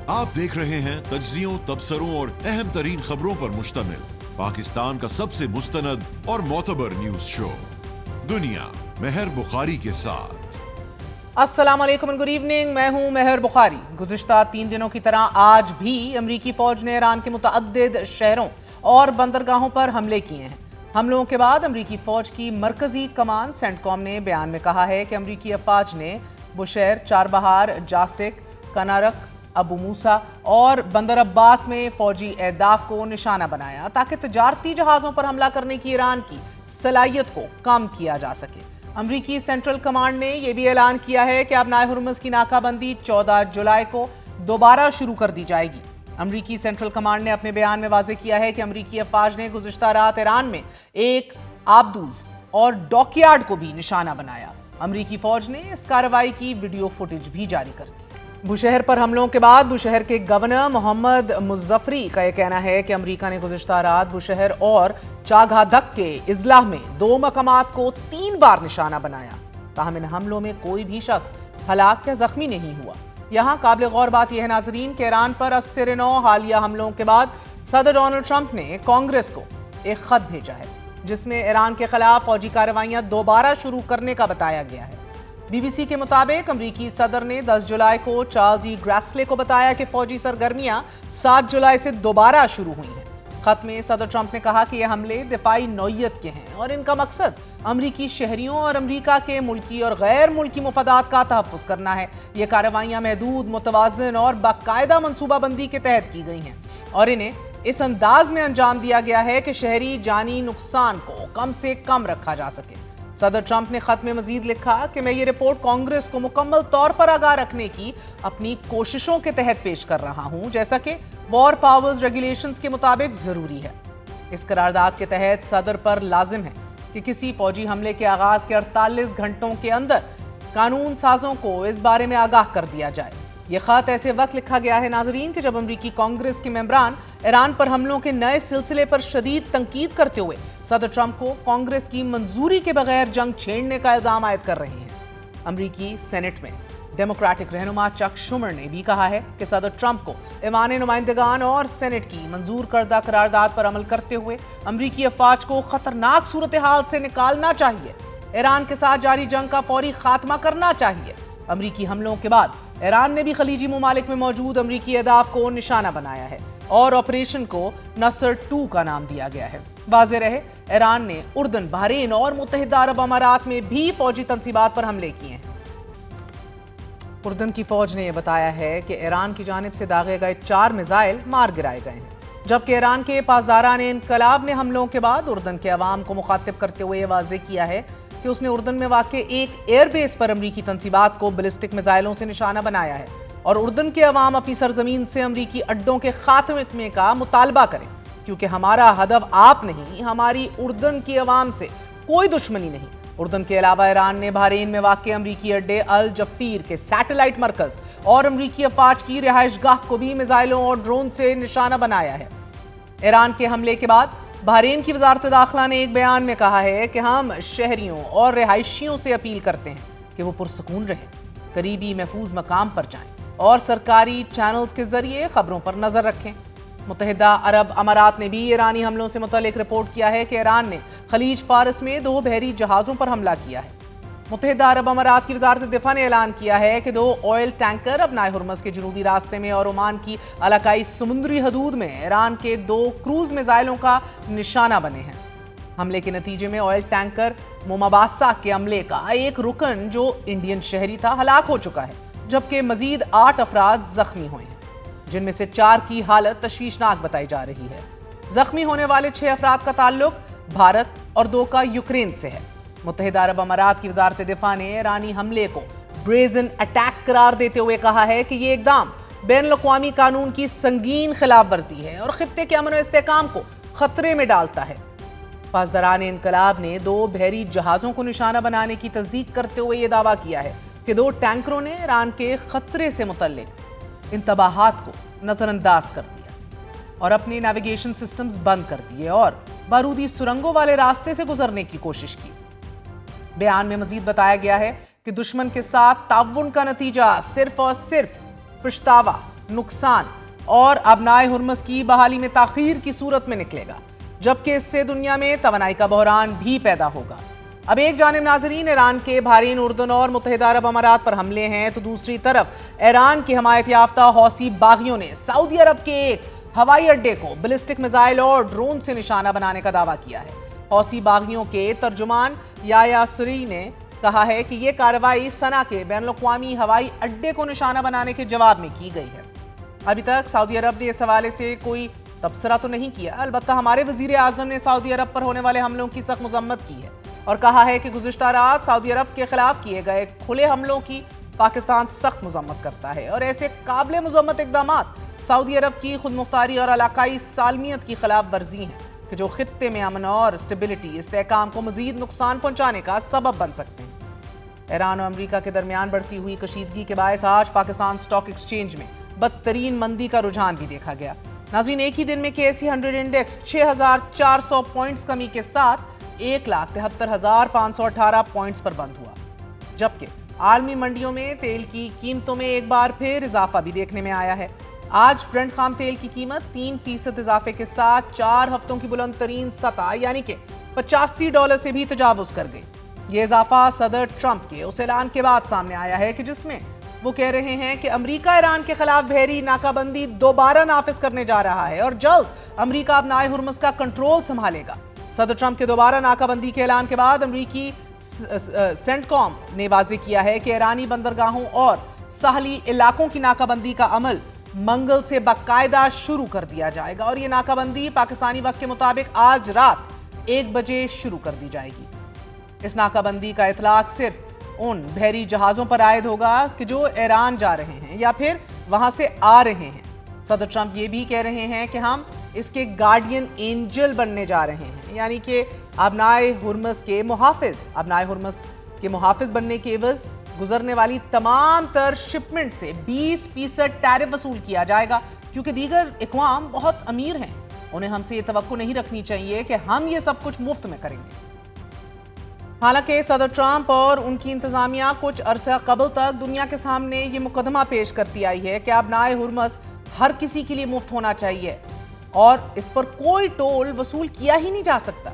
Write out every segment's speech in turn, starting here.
आप देख रहे हैं तज्जियों, तबसरों और अहम तरीन खबरों पर मुश्तमिल पाकिस्तान का सबसे मुस्तनद और मोतबर न्यूज शो दुनिया मेहर बुखारी के साथ। अस्सलाम वालेकुम एंड गुड इवनिंग। मैं हूं मेहर बुखारी। गुज़िश्ता 3 दिनों की तरह आज भी अमरीकी फौज ने ईरान के मुतअद्दिद शहरों और बंदरगाहों पर हमले किए हैं। हमलों के बाद अमरीकी फौज की मरकजी कमान सेंटकॉम ने बयान में कहा है कि अमरीकी अफवाज ने बुशैर, चारबहार, जासिक, कनारक, अबू मूसा और बंदर अब्बास में फौजी अहदाफ को निशाना बनाया ताकि तजारती जहाज़ों पर हमला करने की ईरान की सलाहियत को कम किया जा सके। अमरीकी सेंट्रल कमांड ने यह भी ऐलान किया है कि अब नाए हुर्मुज़ की नाकाबंदी 14 जुलाई को दोबारा शुरू कर दी जाएगी। अमरीकी सेंट्रल कमांड ने अपने बयान में वाज़ेह किया है कि अमरीकी अफवाज ने गुज़िश्ता रात ईरान में एक आबदूज और डॉकयार्ड को भी निशाना बनाया। अमरीकी फौज ने इस कार्रवाई की वीडियो फुटेज भी जारी कर दी। बुशहर पर हमलों के बाद बुशहर के गवर्नर मोहम्मद मुज़फ्फरी का यह कहना है कि अमरीका ने गुज़िश्ता रात बुशहर और चागाधक के इज़लाह में 2 मकामात को 3 बार निशाना बनाया। ताहम इन हमलों में कोई भी शख्स हलाक या जख्मी नहीं हुआ। यहाँ काबिल गौर बात यह है नाजरीन कि ईरान पर 89 हालिया हमलों के बाद सदर डोनाल्ड ट्रंप ने कांग्रेस को एक खत भेजा है जिसमें ईरान के खिलाफ फौजी कार्रवाइयां दोबारा शुरू करने का बताया गया है। बीबीसी के मुताबिक अमरीकी सदर ने 10 जुलाई को चार्ल्स ई ग्रासले को बताया कि फौजी सरगर्मियां 7 जुलाई से दोबारा शुरू हुई हैं। खत में सदर ट्रंप ने कहा कि यह हमले दिफाई नौयत के हैं और इनका मकसद अमरीकी शहरियों और अमरीका के मुल्की और गैर मुल्की मुफादात का तहफ़्फ़ुज़ करना है। ये कार्रवाइयां महदूद, मुतवाज़िन और बाकायदा मनसूबाबंदी के तहत की गई हैं और इन्हें इस अंदाज में अंजाम दिया गया है कि शहरी जानी नुकसान को कम से कम रखा जा सके। सदर ट्रंप ने खत में मजीद लिखा कि मैं ये रिपोर्ट कांग्रेस को मुकम्मल तौर पर आगाह रखने की अपनी कोशिशों के तहत पेश कर रहा हूं, जैसा कि वॉर पावर्स रेगुलेशंस के मुताबिक जरूरी है। इस करारदाद के तहत सदर पर लाजिम है कि किसी फौजी हमले के आगाज के 48 घंटों के अंदर कानून साजों को इस बारे में आगाह कर दिया जाए। यह खत ऐसे वक्त लिखा गया है नाजरीन कि जब अमरीकी कांग्रेस के मेंबरान ईरान पर हमलों के नए सिलसिले पर शदीद तंकीद करते हुए सदर ट्रंप को कांग्रेस की मंजूरी के बगैर जंग छेड़ने का इल्जाम आयद कर रहे हैं। अमरीकी सेनेट में डेमोक्रेटिक रहनुमा चक शुमर ने भी कहा है कि सदर ट्रंप को ऐवान नुमाइंदगान और सेनेट की मंजूर करदा करारदाद पर अमल करते हुए अमरीकी अफवाज को खतरनाक सूरत हाल से निकालना चाहिए। ईरान के साथ जारी जंग का फौरी खात्मा करना चाहिए। अमरीकी हमलों के बाद ईरान ने भी खलीजी ममालिक में मौजूद अमरीकी अहदाफ को निशाना बनाया है और ऑपरेशन को नसर 2 का नाम दिया गया है। वाज़ेह रहे, ईरान ने उर्दन, बहरीन और मुत्तहिदा अरब अमारात में भी फौजी तंसीबात पर हमले किए हैं। उर्दन की फौज ने यह बताया है कि ईरान की जानिब से दागे गए 4 मिसाइल मार गिराए गए हैं, जबकि ईरान के पासदारान इनकलाब ने हमलों के बाद उर्दन के अवाम को मुखातिब करते हुए यह वाज़ेह किया है कि उसने उर्दन में वाक़ एक एयरबेस पर अमरीकी तंसीबात को बैलिस्टिक मिसाइलों से निशाना बनाया है और उर्दन के अवाम अपनी सरजमीन से अमरीकी अड्डों के खात्मे का मुतालबा करें, क्योंकि हमारा हदफ आप नहीं, हमारी उर्दन की अवाम से कोई दुश्मनी नहीं। उर्दन के अलावा ईरान ने बहरीन में वाक़ अमरीकी अड्डे अल जफीर के सैटेलाइट मरकज और अमरीकी अफवाज की रिहाइशगाह को भी मिसाइलों और ड्रोन से निशाना बनाया है। ईरान के हमले के बाद बहरीन की वजारत दाखिला ने एक बयान में कहा है कि हम शहरियों और रिहायशियों से अपील करते हैं कि वो पुरसकून रहें, करीबी महफूज मकाम पर जाएं और सरकारी चैनल्स के जरिए खबरों पर नजर रखें। मुत्तहिदा अरब अमारात ने भी ईरानी हमलों से मुतल्लिक रिपोर्ट किया है कि ईरान ने खलीज फारस में 2 बहरी जहाज़ों पर हमला किया है। मुत्तहिदा अरब अमारात की वजारत दिफा ने ऐलान किया है कि 2 ऑयल टैंकर अब नाए हुर्मुज़ के जनूबी रास्ते में और ओमान की इलाकाई समुद्री हदूद में ईरान के 2 क्रूज मिसाइलों का निशाना बने हैं। हमले के नतीजे में ऑयल टैंकर मोमाबासा के अमले का एक रुकन जो इंडियन शहरी था हलाक हो चुका है, जबकि मजीद 8 अफराद जख्मी हुए हैं, जिनमें से 4 की हालत तशवीशनाक बताई जा रही है। जख्मी होने वाले 6 अफराद का ताल्लुक भारत और 2 का यूक्रेन से है। मुत्तहिदा अरब अमारात की वजारत दिफा ने ईरानी हमले को ब्रेजन अटैक करार देते हुए कहा है कि ये इकदाम बैनुल-अक़वामी कानून की संगीन खिलाफ वर्जी है और खित्ते के अमन और इस्तेहकाम को खतरे में डालता है। पासदारान इनकलाब ने 2 बहरी जहाज़ों को निशाना बनाने की तस्दीक करते हुए यह दावा किया है कि 2 टैंकरों ने ईरान के खतरे से मुतल्लिक इंतबाहात को नजरअंदाज कर दिया और अपने नेविगेशन सिस्टम्स बंद कर दिए और बारूदी सुरंगों वाले रास्ते से गुजरने की कोशिश की। बयान में मजीद बताया गया है कि दुश्मन के साथ ताउन का नतीजा सिर्फ और सिर्फ पछतावा, नुकसान और अबनाए हुर्मस की बहाली में ताखीर की सूरत में निकलेगा, जबकि इससे दुनिया में तवानाई का बहरान भी पैदा होगा। अब एक जानिब नाजरीन ईरान के बहरीन, उर्दन और मुत्तहिदा अरब अमारात पर हमले हैं, तो दूसरी तरफ ईरान की हमायत याफ्ता हौसी बागियों ने सऊदी अरब के एक हवाई अड्डे को बैलिस्टिक मिसाइल और ड्रोन से निशाना बनाने का दावा किया है। हौसी बागियों के तर्जुमान याया सुरी ने कहा है कि यह कार्रवाई सना के बैनुल-अक़वामी हवाई अड्डे को निशाना बनाने के जवाब में की गई है। अभी तक सऊदी अरब ने इस हवाले से कोई तबसरा तो नहीं किया, अलबत्ता हमारे वजीर आजम ने सऊदी अरब पर होने वाले हमलों की सख्त मजम्मत की है और कहा है कि गुज़िश्ता रात सऊदी अरब के खिलाफ किए गए खुले हमलों की पाकिस्तान सख्त मजम्मत करता है और ऐसे काबिल मजम्मत इक़दामात सऊदी अरब की खुद मुख्तारी और इलाकाई सालमियत की खिलाफ वर्जी हैं कि जो खित्ते में अमन और स्टेबिलिटी, इस्तेहकाम को मजीद नुकसान पहुंचाने का सबब बन सकते हैं। ईरान और अमरीका के दरमियान बढ़ती हुई कशीदगी के बायस आज पाकिस्तान स्टॉक एक्सचेंज में बदतरीन मंदी का रुझान भी देखा गया। नाज़रीन, एक ही दिन में KSE 100 इंडेक्स 6400 पॉइंट्स कमी के साथ 1,73,518 पॉइंट्स पर बंद हुआ, जबकि आलमी मंडियों में तेल की कीमतों में एक बार फिर इजाफा भी देखने में आया है। आज ब्रेंट खाम तेल की कीमत 3% इजाफे के साथ 4 हफ्तों की बुलंद तरीन सतह यानी कि $85 से भी तजावुज कर गई। ये इजाफा सदर ट्रंप के उस ऐलान के बाद सामने आया है कि जिसमें वो कह रहे हैं कि अमेरिका ईरान के खिलाफ बहरी नाकाबंदी दोबारा नाफिज करने जा रहा है और जल्द अमेरिका अबनाए हुर्मस का कंट्रोल संभालेगा। सदर ट्रंप के दोबारा नाकाबंदी के ऐलान के बाद अमेरिकी सेंटकॉम ने वाजे किया है कि ईरानी बंदरगाहों और साहली इलाकों की नाकाबंदी का अमल मंगल से बाकायदा शुरू कर दिया जाएगा और ये नाकाबंदी पाकिस्तानी वक्त के मुताबिक आज रात 1 बजे शुरू कर दी जाएगी। इस नाकाबंदी का इतलाक सिर्फ उन बहरी जहाजों पर आयद होगा कि जो ईरान जा रहे हैं या फिर वहां से आ रहे हैं। सदर ट्रंप ये भी कह रहे हैं कि हम इसके गार्डियन एंजल बनने जा रहे हैं, यानी कि अबनाए हुर्मस के मुहाफिज बनने के एवज गुजरने वाली तमाम तर शिपमेंट से 20% टैरिफ वसूल किया जाएगा, क्योंकि दीगर इक़वाम बहुत अमीर हैं, उन्हें हमसे ये तवक्को नहीं रखनी चाहिए कि हम ये सब कुछ मुफ्त में करेंगे। हालांकि सदर ट्रंप और उनकी इंतजामिया कुछ अरसा कबल तक दुनिया के सामने ये मुकदमा पेश करती आई है कि अबनाए हुर्मस हर किसी के लिए मुफ्त होना चाहिए और इस पर कोई टोल वसूल किया ही नहीं जा सकता।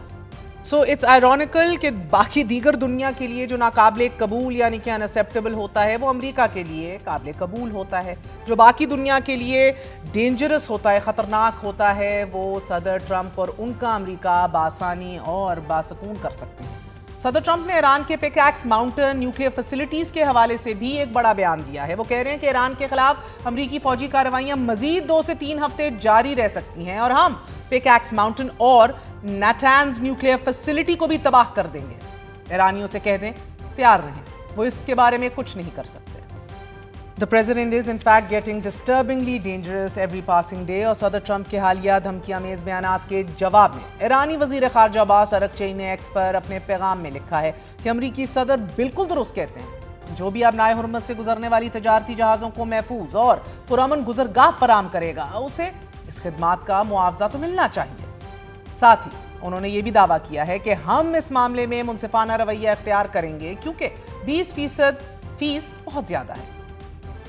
सो इट्स आयरॉनिकल कि बाकी दीगर दुनिया के लिए जो नाकाबिले कबूल यानी कि अनएक्सेप्टेबल होता है वो अमेरिका के लिए काबिले कबूल होता है, जो बाकी दुनिया के लिए डेंजरस होता है, ख़तरनाक होता है, वो सदर ट्रंप और उनका अमेरिका बासानी और बासकून कर सकते हैं। सदर ट्रंप ने ईरान के पिकैक्स माउंटेन न्यूक्लियर फैसिलिटीज के हवाले से भी एक बड़ा बयान दिया है। वो कह रहे हैं कि ईरान के खिलाफ अमेरिकी फौजी कार्रवाइयां मजीद 2 से 3 हफ्ते जारी रह सकती हैं और हम पिकैक्स माउंटेन और नाटैंज न्यूक्लियर फैसिलिटी को भी तबाह कर देंगे। ईरानियों से कह दें तैयार रहें, वो इसके बारे में कुछ नहीं कर सकते। The president is in fact getting disturbingly dangerous every passing day। और सदर ट्रंप के हालिया धमकियामेज बयानात के जवाब में ईरानी वजीर खारजा अब्बास अरगची ने एक्स पर अपने पैगाम में लिखा है कि अमरीकी सदर बिल्कुल दुरुस्त कहते हैं, जो भी अबनाए हुर्मस से गुजरने वाली तजारती जहाज़ों को महफूज और पुरअमन गुजरगाह फराम करेगा, उसे इस खिदमात का मुआवजा तो मिलना चाहिए। साथ ही उन्होंने ये भी दावा किया है कि हम इस मामले में मुनसिफाना रवैया इख्तियार करेंगे, क्योंकि 20% फीस बहुत ज्यादा है।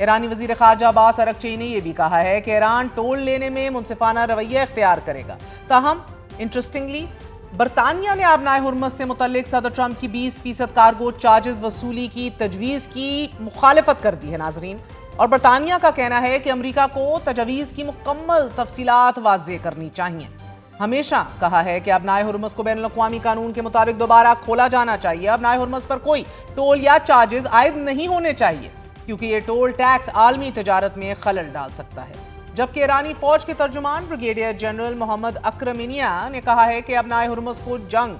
ईरानी वजीर खारजा अब्बास अरगची ने यह भी कहा है कि ईरान टोल लेने में मुनसिफाना रवैया इख्तियार करेगा। ताहम इंटरेस्टिंगली बरतानिया ने अबनाए हुर्मस से मुतल्लिक सदर ट्रंप की 20% कार्गो चार्जेस वसूली की तजवीज़ की मुखालिफत कर दी है नाजरीन, और बरतानिया का कहना है कि अमरीका को तजवीज़ की मुकम्मल तफसीलात वाज़े करनी चाहिए। हमेशा कहा है कि अबनाए हुर्मस को बैनुल-अक़वामी कानून के मुताबिक दोबारा खोला जाना चाहिए। अबनाए हुर्मस पर कोई टोल या चार्जेस आयद नहीं होने चाहिए, क्योंकि ये टोल टैक्स आलमी तजारत में खलल डाल सकता है। जबकि ईरानी फौज के तर्जुमान ब्रिगेडियर जनरल मोहम्मद अक्रमिनिया ने कहा है कि अबनाए हुर्मस को जंग,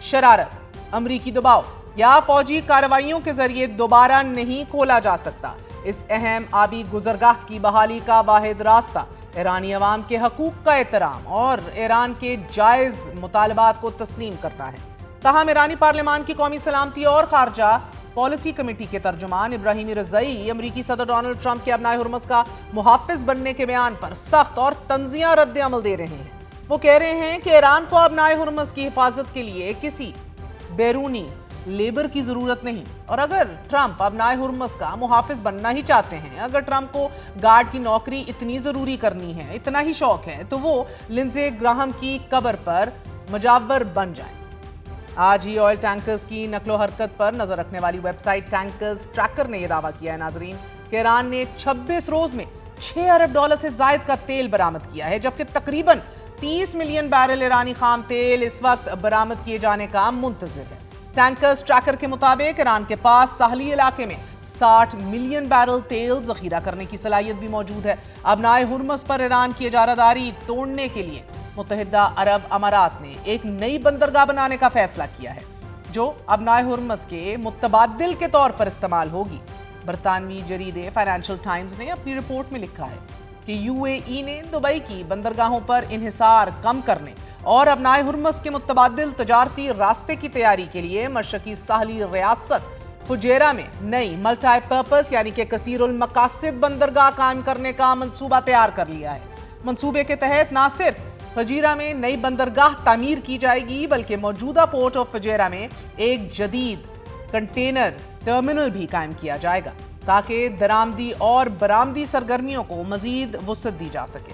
शरारत, अमरीकी दबाव या फौजी कार्रवाइयों के जरिए दोबारा नहीं खोला जा सकता। इस अहम आबी गुजरगाह की बहाली का वाहिद रास्ता ईरानी अवाम के हकूक का एहतराम और ईरान के जायज मुतालबात को तस्लीम करना है। ताहम ईरानी पार्लियामान की कौमी सलामती और खारजा पॉलिसी कमेटी के तर्जुमान इब्राहिमी रज़ाई अमरीकी सदर डोनाल्ड ट्रंप के अबनाए हुर्मस का मुहाफिज बनने के बयान पर सख्त और तंजिया रद्द अमल दे रहे हैं। वो कह रहे हैं कि ईरान को अबनाए हुर्मस की हिफाजत के लिए किसी बैरूनी लेबर की जरूरत नहीं। और अगर ट्रंप अबनाए हुर्मुज़ का मुहाफिज बनना ही चाहते हैं, अगर ट्रंप को गार्ड की नौकरी इतनी जरूरी करनी है, इतना ही शौक है, तो वो लिंडसे ग्राहम की कब्र पर मुजावर बन जाए। आज ही ऑयल टैंकर्स की नकलो हरकत पर नजर रखने वाली वेबसाइट टैंकर्स ट्रैकर ने यह दावा किया है नाजरीन कि ईरान ने 26 रोज में $6 अरब से जायद का तेल बरामद किया है, जबकि तकरीबन 30 मिलियन बैरल ईरानी खाम तेल इस वक्त बरामद किए जाने का मुंतजिर है। टैंकर्स ट्रैकर के मुताबिक ईरान के पास साहली इलाके में 60 मिलियन बैरल तेल जखीरा करने की सलाहियत भी मौजूद है। अबनाए हुर्मुज़ पर ईरान की इजारादारी तोड़ने के लिए मुत्तहिदा अरब अमारात ने एक नई बंदरगाह बनाने का फैसला किया है, जो अबनाए हुर्मुज़ के मुतबादिल के तौर पर इस्तेमाल होगी। बरतानवी जरीदे फाइनेंशियल टाइम्स ने अपनी रिपोर्ट में लिखा है कि यूएई ने दुबई की बंदरगाहों पर इन्हिसार कम करने और अबनाए हुर्मुज़ के मुतबादिल तजारती रास्ते की तैयारी के लिए मशरकी साहली रियासत फुजेरा में नई मल्टीपर्पस यानी कि कसीरुल मकासिद बंदरगाह कायम करने का मंसूबा तैयार कर लिया है। मंसूबे के तहत न सिर्फ फजीरा में नई बंदरगाह तामीर की जाएगी, बल्कि मौजूदा पोर्ट ऑफ फजीरा में एक जदीद कंटेनर टर्मिनल भी कायम किया जाएगा, ताकि दरामदी और बरामदी सरगर्मियों को मजीद वुसअत दी जा सके।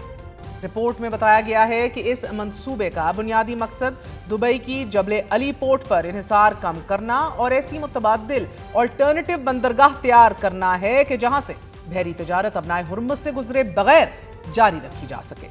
रिपोर्ट में बताया गया है कि इस मंसूबे का बुनियादी मकसद दुबई की जबले अली पोर्ट पर इन्हिसार कम करना और ऐसी मुतबादिल ऑल्टरनेटिव बंदरगाह तैयार करना है कि जहां से बहरी तजारत अबनाए हुर्मुज़ से गुजरे बगैर जारी रखी जा सके।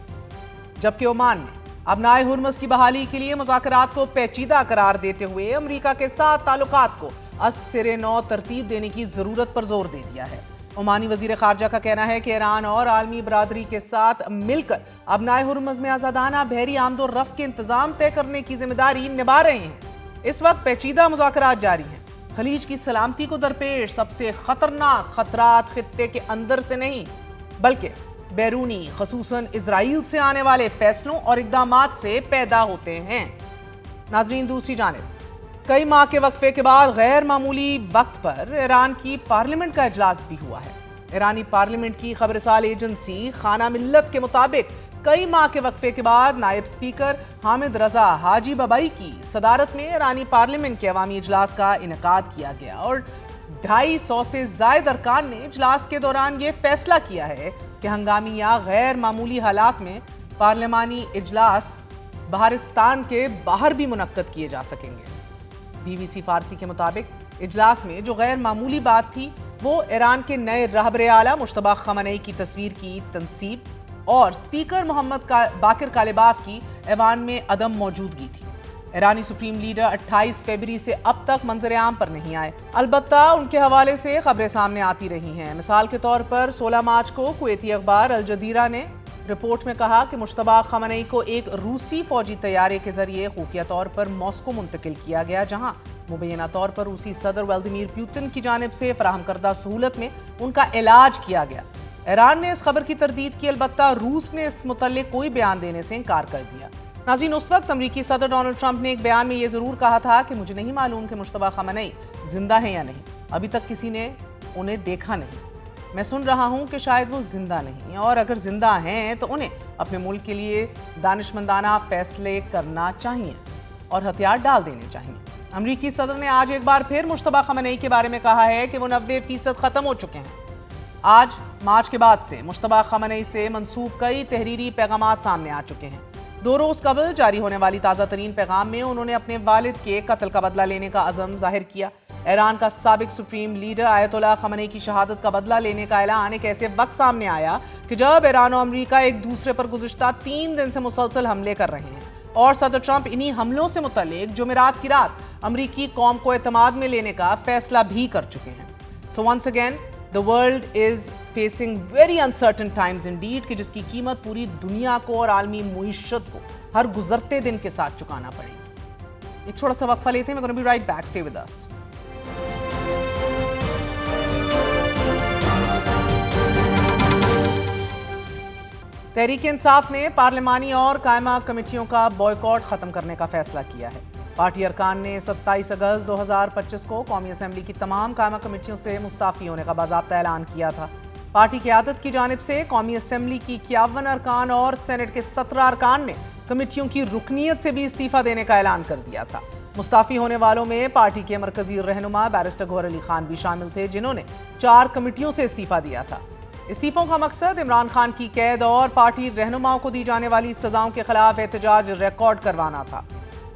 जबकि ओमान ने अबनाए हुर्मुज़ की बहाली के लिए मुज़ाकरात को पेचीदा करार देते हुए अमेरिका के साथ ताल्लुकात को अस्सिरे नौ तरतीब देने की जरूरत पर जोर दे दिया है। ओमानी वजीर खारजा का कहना है कि ईरान और आलमी बरादरी के साथ मिलकर अबनाए हुर्मुज़ में आजादाना बहरी आमदो रफ्त के इंतजाम तय करने की जिम्मेदारी निभा रहे हैं। इस वक्त पेचीदा मुज़ाकरात जारी हैं। खलीज की सलामती को दरपेश सबसे खतरनाक खतरात खित्ते के अंदर से नहीं, बल्कि बैरूनी खसूसन इजराइल से आने वाले फैसलों और इकदामात से पैदा होते हैं। नाजरीन, दूसरी जानिब कई माह के वक्फे के बाद गैर मामूली वक्त पर ईरान की पार्लियामेंट का इजलास भी हुआ है। ईरानी पार्लियामेंट की खबरसाल एजेंसी खाना मिल्लत के मुताबिक कई माह के वक्फे के बाद नायब स्पीकर हामिद रजा हाजी बबाई की सदारत में ईरानी पार्लियामेंट के अवामी इजलास का इनेकाद किया गया और 250 से जायद अरकान ने इजलास के दौरान ये फैसला किया है कि हंगामी या गैर मामूली हालात में पार्लियामानी इजलास बहारिस्तान के बाहर भी मुनक्कद किए जा सकेंगे। बीबीसी फारसी के मुताबिक इजलास में जो गैर मामूली बात थी वो ईरान के नए रहबर आला मुश्तबा खमनेई की तस्वीर की तनसीब और स्पीकर मोहम्मद बाकिर कालिबाफ की ऐवान में अदम मौजूदगी थी। ईरानी सुप्रीम लीडर 28 फरवरी से अब तक मंजर आम पर नहीं आए, अलबत्ता उनके हवाले से खबरें सामने आती रही हैं। मिसाल के तौर पर 16 मार्च को कुवैती अखबार अल जदीरा ने रिपोर्ट में कहा कि मुश्तबा खमनेई को एक रूसी फौजी तैयारे के जरिए खुफिया तौर पर मॉस्को मुंतकिल किया गया, जहां मुबैना तौर पर रूसी सदर व्लादिमीर पुतिन की जानिब से फराहम करदा सहूलत में उनका इलाज किया गया। ईरान ने इस खबर की तरदीद की, अलबत्ता रूस ने इस मुतल्लिक कोई बयान देने से इनकार कर दिया। नाज़रीन, उस वक्त अमरीकी सदर डोनाल्ड ट्रंप ने एक बयान में यह जरूर कहा था कि मुझे नहीं मालूम कि मुश्तबा खमनेई जिंदा है या नहीं, अभी तक किसी ने उन्हें देखा नहीं। मैं सुन रहा हूं कि शायद वो जिंदा नहीं, और अगर जिंदा हैं तो उन्हें अपने मुल्क के लिए दानिशमंदाना फैसले करना चाहिए और हथियार डाल देने चाहिए। अमरीकी सदर ने आज एक बार फिर मुश्तबा खमनेई के बारे में कहा है कि वो 90% खत्म हो चुके हैं। आज मार्च के बाद से मुश्तबा खमनेई से मंसूब कई तहरीरी पैगामात सामने आ चुके हैं। 2 रोज कबल जारी होने वाली ताज़ा तरीन पैगाम में उन्होंने अपने वालिद के कत्ल का बदला लेने का अज़म जाहिर किया। ईरान का साबिक सुप्रीम लीडर आयतुल्लाह खमनेई की शहादत का बदला लेने का ऐलान एक ऐसे वक्त सामने आया कि जब ईरान और अमरीका एक दूसरे पर गुज़िश्ता 3 दिन से मुसलसल हमले कर रहे हैं, और सदर ट्रंप इन्हीं हमलों से मुतल्लिक जुमेरात की रात अमरीकी कौम को एतमाद में लेने का फैसला भी कर चुके हैं। So once again the world is facing very uncertain times indeed, कि जिसकी कीमत पूरी दुनिया को और आलमी मुईशत को हर गुजरते दिन के साथ चुकाना पड़ेगी। एक छोटा सा वक्फा लेते हैं। We're gonna be right back. Stay with us. Tehreek Insaf ने पार्लिमानी और कायमा कमेटियों का बॉयकॉट खत्म करने का फैसला किया है। पार्टी अरकान ने 27 अगस्त 2025 को कौमी असम्बली की तमाम कायमा कमेटियों से मुस्ताफी होने का बाज़ाब्ता ऐलान किया था। पार्टी क़यादत की जानिब से कौमी असम्बली की 51 अरकान और सेनेट के 17 अरकान ने कमेटियों की रुकनीत से भी इस्तीफा देने का ऐलान कर दिया था। मुस्ताफी होने वालों में पार्टी के मरकजी रहनुमा बैरिस्टर गौहर अली खान भी शामिल थे, जिन्होंने 4 कमेटियों से इस्तीफा दिया था। इस्तीफों का मकसद इमरान खान की कैद और पार्टी रहनुमाओं को दी जाने वाली सजाओं के खिलाफ एहतजाज रिकॉर्ड करवाना था।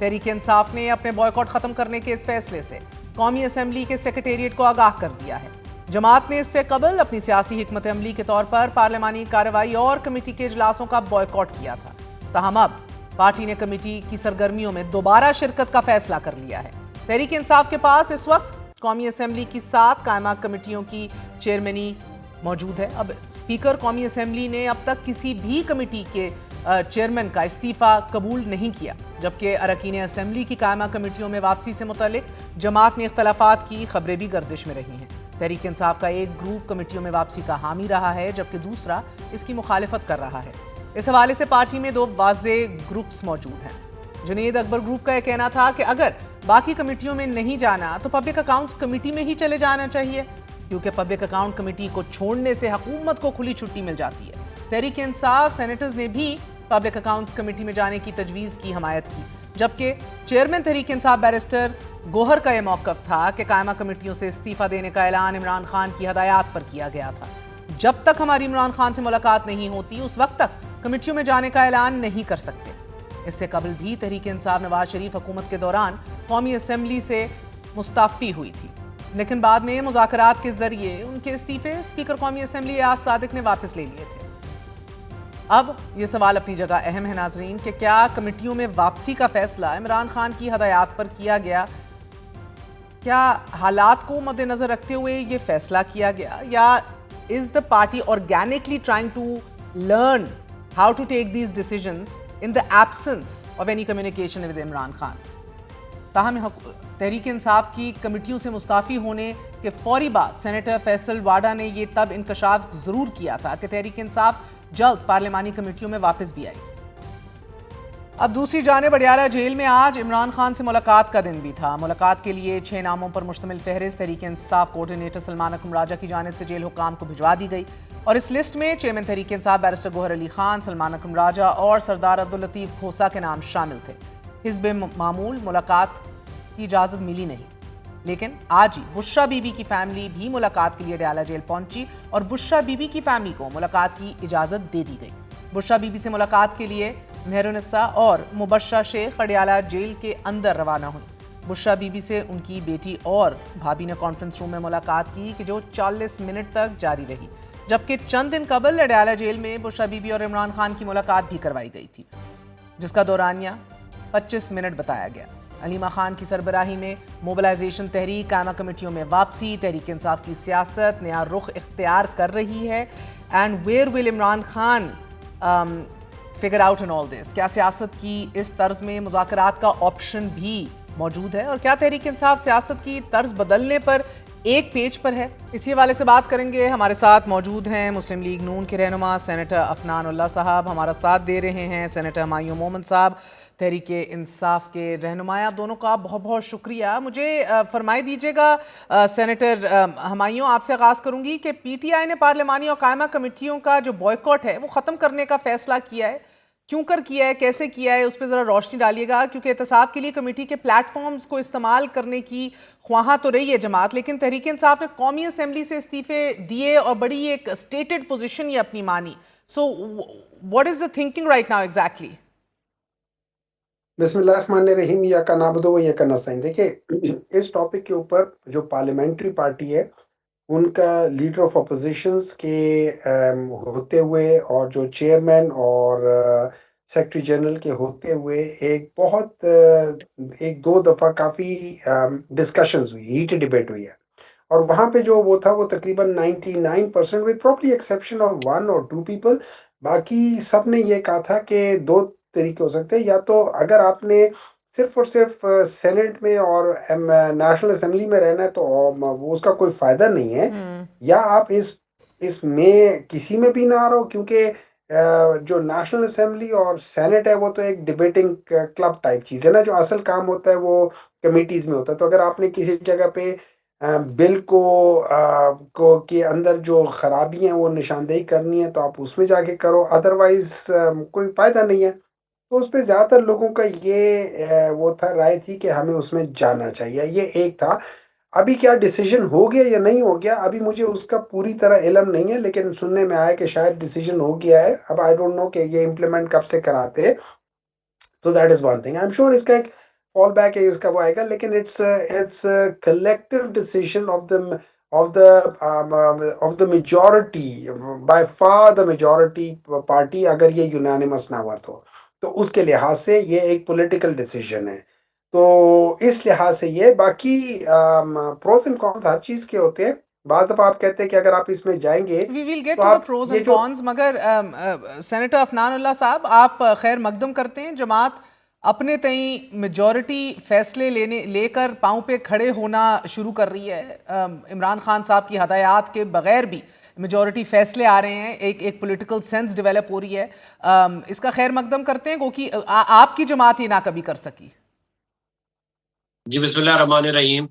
तहरीक इंसाफ ने अपने बॉयकॉट खत्म करने के इस फैसले से कौमी असम्बली के सेक्रेटेरिएट को आगाह कर दिया है। जमात ने इससे कबल अपनी सियासी हिकमत अमली के तौर पर पार्लिमानी कार्रवाई और कमेटी के इजलासों का बॉयकॉट किया था। ताहम अब पार्टी ने कमेटी की सरगर्मियों में दोबारा शिरकत का फैसला कर लिया है। तहरीक इंसाफ के पास इस वक्त कौमी असम्बली की 7 कायमा कमेटियों की चेयरमैनी मौजूद है। अब स्पीकर कौमी असम्बली ने अब तक किसी भी कमेटी के चेयरमैन का इस्तीफा कबूल नहीं किया, जबकि अरकान असम्बली की कायमा कमेटियों में वापसी से मुतल्लिक जमात में इख्तलाफात की खबरें भी गर्दिश में रही हैं। तहरीक इंसाफ का एक ग्रुप कमेटियों में वापसी का हामी रहा है, जबकि दूसरा इसकी मुखालिफत कर रहा है। इस हवाले से पार्टी में 2 वाज़े ग्रुप्स मौजूद हैं। जुनेद अकबर ग्रुप का यह कहना था कि अगर बाकी कमेटियों में नहीं जाना तो पब्लिक अकाउंट्स कमेटी में ही चले जाना चाहिए, क्योंकि पब्लिक अकाउंट कमेटी को छोड़ने से हुकूमत को खुली छुट्टी मिल जाती है। तहरीक इंसाफ सेनेटर्स ने भी पब्लिक अकाउंट्स कमेटी में जाने की तजवीज़ की हमायत की, जबकि चेयरमैन तहरीक इंसाफ बैरिस्टर गौहर का यह मौक़िफ़ था कि कायमा कमेटियों से इस्तीफ़ा देने का ऐलान इमरान खान की हदायत पर किया गया था। जब तक हमारी इमरान खान से मुलाकात नहीं होती, उस वक्त तक कमेटियों में जाने का ऐलान नहीं कर सकते। इससे कबल भी तहरीक इंसाफ नवाज शरीफ हुकूमत के दौरान कौमी असम्बली से मुस्ताफ़ी हुई थी, लेकिन बाद में मुज़ाकरात के जरिए उनके इस्तीफ़े स्पीकर कौमी असम्बली एयाज सादिक ने वापस ले लिए थे। अब ये सवाल अपनी जगह अहम है नाजरीन कि क्या कमेटियों में वापसी का फैसला इमरान खान की हदायत पर किया गया, क्या हालात को मद्देनजर रखते हुए ये फैसला किया गया, या is the party organically trying to learn how to take these decisions in the absence of any communication with Imran Khan. ताहम तहरीक इंसाफ की कमेटियों से मुस्ताफ़ी होने के फौरी बाद सेनेटर फैसल वाडा ने यह तब इंकशाफ ज़रूर किया था कि तहरीक इंसाफ जल्द पार्लिमानी कमेटियों में वापस भी आएगी। अब दूसरी जानिब अडयाला जेल में आज इमरान खान से मुलाकात का दिन भी था। मुलाकात के लिए 6 नामों पर मुश्तमिल फहरिस्त तहरीक इंसाफ कोऑर्डिनेटर सलमान अकरम राजा की जानिब से जेल हुक्काम को भिजवा दी गई, और इस लिस्ट में चेयरमैन तहरीक इंसाफ बैरिस्टर गौहर अली खान, सलमान अकरम राजा और सरदार अब्दुल लतीफ खोसा के नाम शामिल थे। हिज़्ब मामूल मुलाकात की इजाज़त मिली नहीं, लेकिन आज ही बुशरा बीबी की फैमिली भी मुलाकात के लिए अडयाला जेल पहुंची और बुशरा बीबी की फैमिली को मुलाकात की इजाज़त दे दी गई। बुशरा बीबी से मुलाकात के लिए मेहरुनिसा और मुबशरा शेख अडयाला जेल के अंदर रवाना हुई। बुशरा बीबी से उनकी बेटी और भाभी ने कॉन्फ्रेंस रूम में मुलाकात की कि जो 40 मिनट तक जारी रही, जबकि चंद दिन कबल अडयाला जेल में बुशरा बीबी और इमरान खान की मुलाकात भी करवाई गई थी, जिसका दौरानिया 25 मिनट बताया गया। अलीमा खान की सरबराही में मोबिलाइजेशन तहरीक, कायमा कमेटियों में वापसी, तहरीक इंसाफ की सियासत नया रुख इख्तियार कर रही है। And where will Imran Khan figure out in all this? क्या सियासत की इस तर्ज में मुज़ाकरात का ऑप्शन भी मौजूद है, और क्या तहरीक इंसाफ सियासत की तर्ज बदलने पर एक पेज पर है? इसी हवाले से बात करेंगे। हमारे साथ मौजूद हैं मुस्लिम लीग नून के रहनुमा सेनेटर अफनान उल्लाह साहब, हमारा साथ दे रहे हैं सेनेटर हुमायूं मोहम्मद साहब, तहरीक इंसाफ के रहनुमाया। दोनों का बहुत बहुत शुक्रिया। मुझे फरमाई दीजिएगा सेनेटर हुमायूं, आपसे आगाज़ करूंगी कि पीटीआई ने पार्लिमानी और कायमा कमेटियों का जो बॉयकॉट है वो ख़त्म करने का फैसला किया है, क्यों कर किया है, कैसे किया है, उस पर ज़रा रोशनी डालिएगा। क्योंकि एहतसाब के लिए कमेटी के प्लेटफॉर्म्स को इस्तेमाल करने की ख्वाहा तो रही है जमात, लेकिन तहरीक इंसाफ ने कौमी असम्बली से इस्तीफ़े दिए और बड़ी एक स्टेटेड पोजीशन ही अपनी मानी। So what is the thinking right now exactly? बिस्मिल्लाहिर्रहमानिर्रहीम, या का नाबुदो या का नस्ताइन। देखिए, इस टॉपिक के ऊपर जो पार्लियामेंट्री पार्टी है उनका लीडर ऑफ अपोजिशंस के होते हुए और जो चेयरमैन और सेक्रेटरी जनरल के होते हुए एक दो दफ़ा काफ़ी डिस्कशंस हुई, हीटेड डिबेट हुई है। और वहाँ पे जो वो था वो तकरीबन 99% with probably exception of 1 or 2 people, बाकी सब ने ये कहा था कि 2 तरीके हो सकते हैं। या तो अगर आपने सिर्फ और सिर्फ सेनेट में और नेशनल असेंबली में रहना है तो वो उसका कोई फ़ायदा नहीं है, या आप इसमें किसी में भी ना रहो, क्योंकि जो नेशनल असेंबली और सेनेट है वो तो एक डिबेटिंग क्लब टाइप चीज़ है ना, जो असल काम होता है वो कमेटीज़ में होता है। तो अगर आपने किसी जगह पे बिल को के अंदर जो खराबी हैं वो निशानदेही करनी है तो आप उसमें जाके करो, अदरवाइज कोई फ़ायदा नहीं है। तो उस पे ज़्यादातर लोगों का ये वो था, राय थी कि हमें उसमें जाना चाहिए, ये एक था। अभी क्या डिसीजन हो गया या नहीं हो गया, अभी मुझे उसका पूरी तरह इल्म नहीं है, लेकिन सुनने में आया कि शायद डिसीजन हो गया है। अब आई डोंट नो कि ये इम्प्लीमेंट कब से कराते हैं। तो that is one thing, I am sure इसका एक फॉल बैक है, इसका वो आएगा, लेकिन it's collective decision of the majority, by far the majority party, अगर ये यूनानिमस ना हुआ तो उसके लिहाज से ये एक पॉलिटिकल डिसीजन है। तो इस लिहाज से ये बाकी प्रोस एंड कॉन्स हर चीज के होते हैं। बात अब आप कहते हैं कि अगर आप इसमें जाएंगे वी विल गेट तो टू द आप प्रोज ये एंड जो कॉन्स, मगर सेनेटर अफनानुल्लाह साहब, आप खैर मकदम करते हैं। जमात अपने तई मेजॉरिटी फैसले लेकर पाँव पे खड़े होना शुरू कर रही है। इमरान खान साहब की हदायत के बगैर भी मेजॉरिटी फैसले आ रहे हैं, एक पॉलिटिकल सेंस डेवलप हो रही है। इसका खैर मकदम करते हैं क्योंकि आपकी जमात ही ना कभी कर सकी। जी बिस्मिल्लाह रहमान रहीम।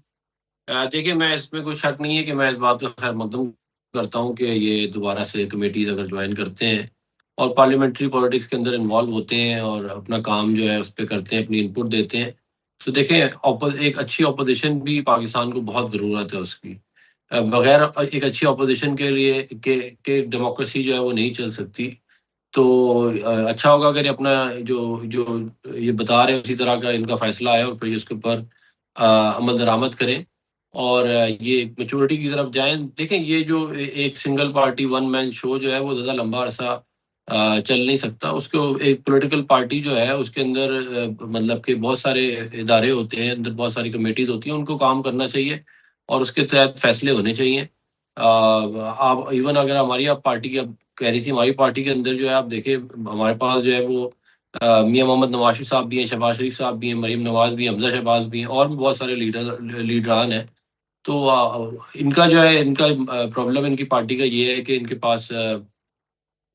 देखिए, मैं इसमें कोई शक नहीं है कि मैं इस बात का खैर मकदम करता हूँ कि ये दोबारा से कमेटीज अगर ज्वाइन करते हैं और पार्लियामेंट्री पॉलिटिक्स के अंदर इन्वॉल्व होते हैं और अपना काम जो है उस पर करते हैं, अपनी इनपुट देते हैं, तो देखें एक अच्छी अपोजिशन भी पाकिस्तान को बहुत ज़रूरत है उसकी। बगैर एक अच्छी अपोजिशन के लिए के डेमोक्रेसी जो है वो नहीं चल सकती। तो अच्छा होगा अगर ये अपना जो जो ये बता रहे हैं उसी तरह का इनका फैसला है और फिर इसके ऊपर अमल दरामद करें और ये मैच्योरिटी की तरफ जाएँ। देखें, ये जो एक single party one man show जो है वो ज़्यादा लंबा अरसा चल नहीं सकता। उसको एक पॉलिटिकल पार्टी जो है उसके अंदर मतलब कि बहुत सारे इदारे होते हैं, अंदर बहुत सारी कमेटीज़ होती हैं, उनको काम करना चाहिए और उसके तहत फैसले होने चाहिए। आप इवन अगर हमारी आप पार्टी की अब कह रही थी, हमारी पार्टी के अंदर जो है आप देखिए हमारे पास जो है वो मियाँ मोहम्मद नवाज साहब भी हैं, शहबाज शरीफ साहब भी हैं, मरीम नवाज भी हैं, हमजा शहबाज भी हैं और भी बहुत सारे लीडरान हैं। तो इनका जो है इनका प्रॉब्लम इनकी पार्टी का ये है कि इनके पास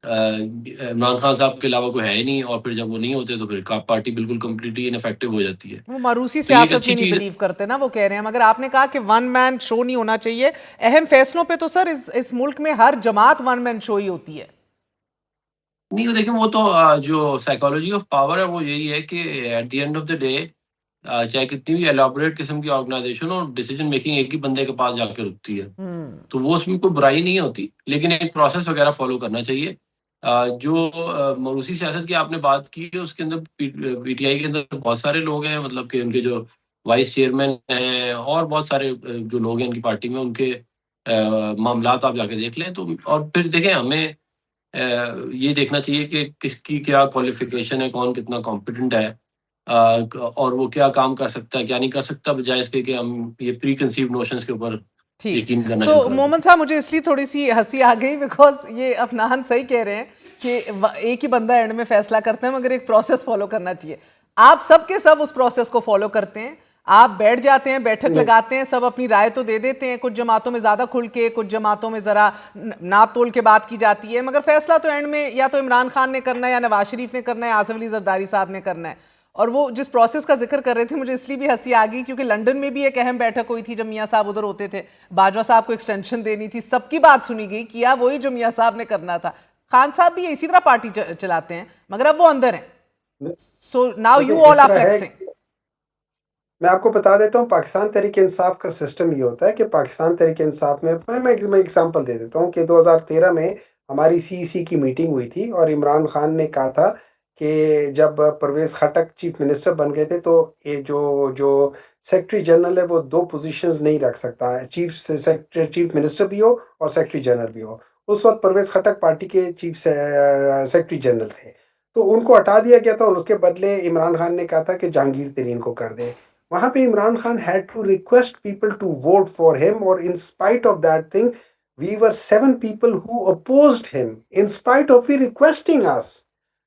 इमरान खान साहब के अलावा कोई है ही नहीं और फिर जब वो नहीं होते तो फिर पार्टी बिल्कुल कम्प्लीटली इनफेक्टिव हो जाती है। वो मारूसी तो ये एक सियासत अच्छी में नहीं चीज़ है। बिलीव करते ना, वो कह रहे हैं। मगर आपने कहा कि वन मैन शो नहीं होना चाहिए अहम फैसलों पे, तो सर इस मुल्क में हर जमात वन मैन शो ही होती है। नहीं, वो देखिए वो तो जो साइकोलॉजी ऑफ पावर है वो यही है कि at the end of the day चाहे कितनी भी एलैबोरेट किस्म की ऑर्गेनाइजेशन हो, डिसीजन मेकिंग एक ही बंदे के पास जाके रुकती है। तो वो उसमें कोई बुराई नहीं होती, लेकिन एक प्रोसेस वगैरह फॉलो करना चाहिए। जो मरूसी सियासत की आपने बात की है उसके अंदर पीटीआई के अंदर बहुत सारे लोग हैं, मतलब कि उनके जो वाइस चेयरमैन हैं और बहुत सारे जो लोग हैं इनकी पार्टी में, उनके मामलात आप जाके देख लें। तो और फिर देखें हमें ये देखना चाहिए कि किसकी क्या क्वालिफ़िकेशन है, कौन कितना कॉम्पिटेंट है और वो क्या काम कर सकता है, क्या नहीं कर सकता, बजाय इसके कि हम ये प्री कंसीव्ड नोशंस के ऊपर ठीक। यकीन करना सो शुरू कर दें। मोहम्मद साहब, मुझे इसलिए थोड़ी सी हंसी आ गई बिकॉज ये अफनान सही कह रहे हैं कि एक ही बंदा एंड में फैसला करता है, मगर एक प्रोसेस फॉलो करना चाहिए। आप सब के सब उस प्रोसेस को फॉलो करते हैं। आप बैठ जाते हैं, बैठक नहीं, लगाते हैं, सब अपनी राय तो दे देते हैं, कुछ जमातों में ज्यादा खुल के, कुछ जमातों में जरा नाप तोल के बात की जाती है, मगर फैसला तो एंड में या तो इमरान खान ने करना है, या नवाज शरीफ ने करना है, आसिफ अली जरदारी साहब ने करना है। और वो जिस प्रोसेस का जिक्र कर रहे थे, मुझे इसलिए भी हंसी आ गई क्योंकि लंदन में भी एक अहम बैठक हुई थी जब मियाँ साहब उधर होते थे। बाजवा साहब को एक्सटेंशन देनी थी, सबकी बात सुनी गई, किया वही जो मियाँ साहब ने करना था। खान साहब भी इसी तरह पार्टी चलाते हैं, मगर अब वो अंदर हैं। सो नाउ देखिए यू इस ऑल आर तरह है, फ्लेक्सिंग। मैं आपको बता देता हूँ पाकिस्तान तहरीक इंसाफ का सिस्टम ये होता है कि पाकिस्तान तहरीक इंसाफ में मैं एग्जांपल दे देता हूँ कि 2013 में हमारी सीईसी की मीटिंग हुई थी और इमरान खान ने कहा था कि जब परवेज खटक चीफ मिनिस्टर बन गए थे तो ये जो जो सेक्रेटरी जनरल है वो दो पोजीशंस नहीं रख सकता है, चीफ मिनिस्टर भी हो और सेक्रेटरी जनरल भी हो। उस वक्त परवेज खटक पार्टी के चीफ सेक्रेटरी जनरल थे, तो उनको हटा दिया गया था और उसके बदले इमरान खान ने कहा था कि जहांगीर तरीन को कर दे। वहां पे Imran Khan had to request people to vote for him, और in spite of that thing we were 7 people who opposed him in spite of he requesting us।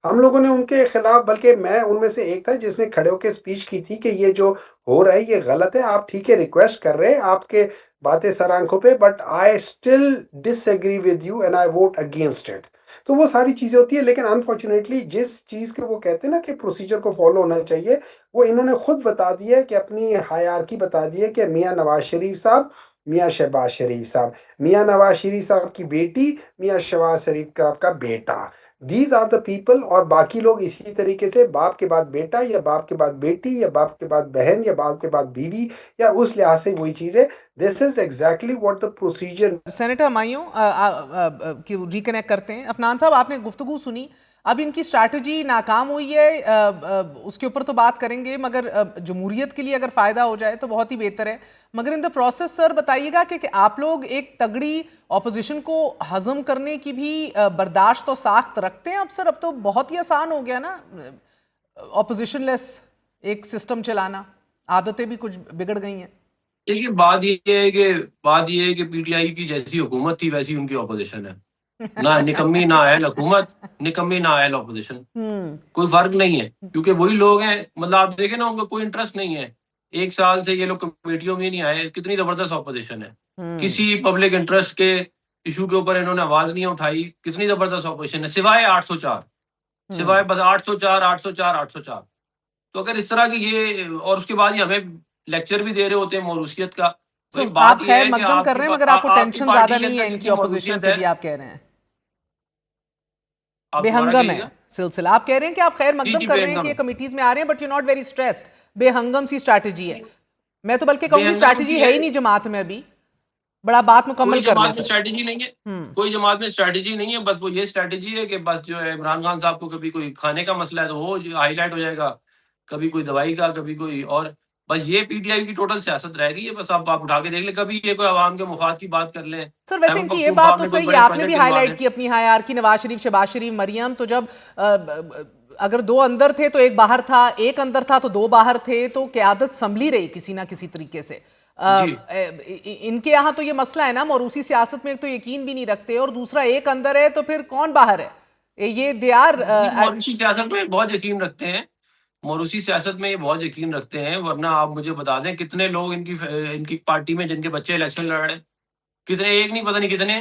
हम लोगों ने उनके खिलाफ, बल्कि मैं उनमें से एक था जिसने खड़े होकर स्पीच की थी कि ये जो हो रहा है ये गलत है, आप ठीक है रिक्वेस्ट कर रहे हैं, आपके बातें सर आंखों पे, but I still disagree with you and I vote against it. तो वो सारी चीजें होती है, लेकिन अनफॉर्चुनेटली जिस चीज के वो कहते हैं ना कि प्रोसीजर को फॉलो होना चाहिए, वो इन्होंने खुद बता दिया है कि अपनी हायरार्की बता दी है कि मियाँ नवाज शरीफ साहब, मियाँ शहबाज शरीफ साहब, मियाँ नवाज शरीफ साहब की बेटी, मियाँ शहबाज शरीफ का आपका बेटा, दीज आर द पीपल, और बाकी लोग इसी तरीके से बाप के बाद बेटा या बाप के बाद बेटी या बाप के बाद बहन या बाप के बाद बीवी, या उस लिहाज से वही चीज है। This is exactly what the procedure. Senator Humayun की रिकनेक्ट करते हैं। अफनान साहब, आपने गुफ्तगू सुनी, अब इनकी स्ट्रैटेजी नाकाम हुई है, उसके ऊपर तो बात करेंगे, मगर जमहूरियत के लिए अगर फ़ायदा हो जाए तो बहुत ही बेहतर है। मगर इन द प्रोसेस सर बताइएगा कि आप लोग एक तगड़ी ऑपोजिशन को हजम करने की भी बर्दाश्त और साख्त रखते हैं? अब सर अब तो बहुत ही आसान हो गया ना ऑपोजिशन लेस एक सिस्टम चलाना, आदतें भी कुछ बिगड़ गई हैं। देखिए, बात ये है कि पीटीआई की जैसी हुकूमत थी वैसी उनकी ऑपोजिशन है। ना निकम्मी ना आयल हुकूमत, निकम्मी ना आयल ऑपोजिशन, कोई फर्क नहीं है, क्योंकि वही लोग हैं। मतलब आप देखें ना, उनको कोई इंटरेस्ट नहीं है। 1 साल से ये लोग कमेटियों में नहीं आए, कितनी जबरदस्त ऑपोजिशन है। किसी पब्लिक इंटरेस्ट के इशू के ऊपर इन्होंने आवाज नहीं उठाई, कितनी जबरदस्त ऑपोजिशन है, सिवाय 804, सिवाय बस 804 804 804। तो अगर इस तरह की ये, और उसके बाद ये हमें लेक्चर भी दे रहे होते हैं मौरूसियत का। So, भाई बात आप ये खैर है कि मकदम कर रहे हैं, मगर आपको आपकी टेंशन पार्टी ज्यादा के नहीं है अंदर इनकी जितनी ऑपोजिशन मौरूसियत से है, भी, आप कह रहे हैं आप दोबारा बेहंगम है कहिएगा। सिलसिला। आप कह रहे हैं कि आप खैर जी मकदम जी, कर रहे हैं कि बेहंगम ये कमिटीज में आ रहे हैं, but you not very stressed. बेहंगम सी स्ट्रैटेजी है, मैं तो बल्कि कहूंगी बेहंगम स्ट्रैटेजी सी है है। ही नहीं जमात में अभी, बड़ा बात मुकम्मल कोई कर लें जमात में सर। स्ट्रैटेजी नहीं है, कोई जमात में स्ट्रैटेजी नहीं है। बस वो ये स्ट्रैटेजी है कि बस जो है इमरान खान साहब को कभी कोई खाने का मसला है तो वो हाईलाइट हो जाएगा, कभी कोई दवाई का, कभी कोई और। बस ये पीटीआई की टोटल सियासत रह गई है। बस आप उठा के देख ले, कभी ये कोई आवाम के मुफाद की बात कर ले। सर वैसे खैबर इनकी ये पख्तूनख्वा बात तो में कोई सही है, बड़े आपने भी प्रोजेक्ट गिनवा हाईलाइट दें। की अपनी हायर की, नवाज शरीफ, शहबाज शरीफ, मरियम, तो जब अगर 2 अंदर थे तो 1 बाहर था, 1 अंदर था तो 2 बाहर थे, तो क़यादत संभली रही किसी ना किसी तरीके से। जी इनके यहाँ तो ये मसला है ना, मौरूसी सियासत में एक तो यकीन भी नहीं रखते, और दूसरा 1 अंदर है तो फिर कौन बाहर है? ये दे आर मौरूसी सियासत में बहुत यकीन रखते हैं। मौरूसी सियासत में ये बहुत यकीन रखते हैं, वरना आप मुझे बता दें कितने लोग इनकी पार्टी में जिनके बच्चे इलेक्शन लड़ रहे हैं, कितने, एक नहीं पता नहीं कितने,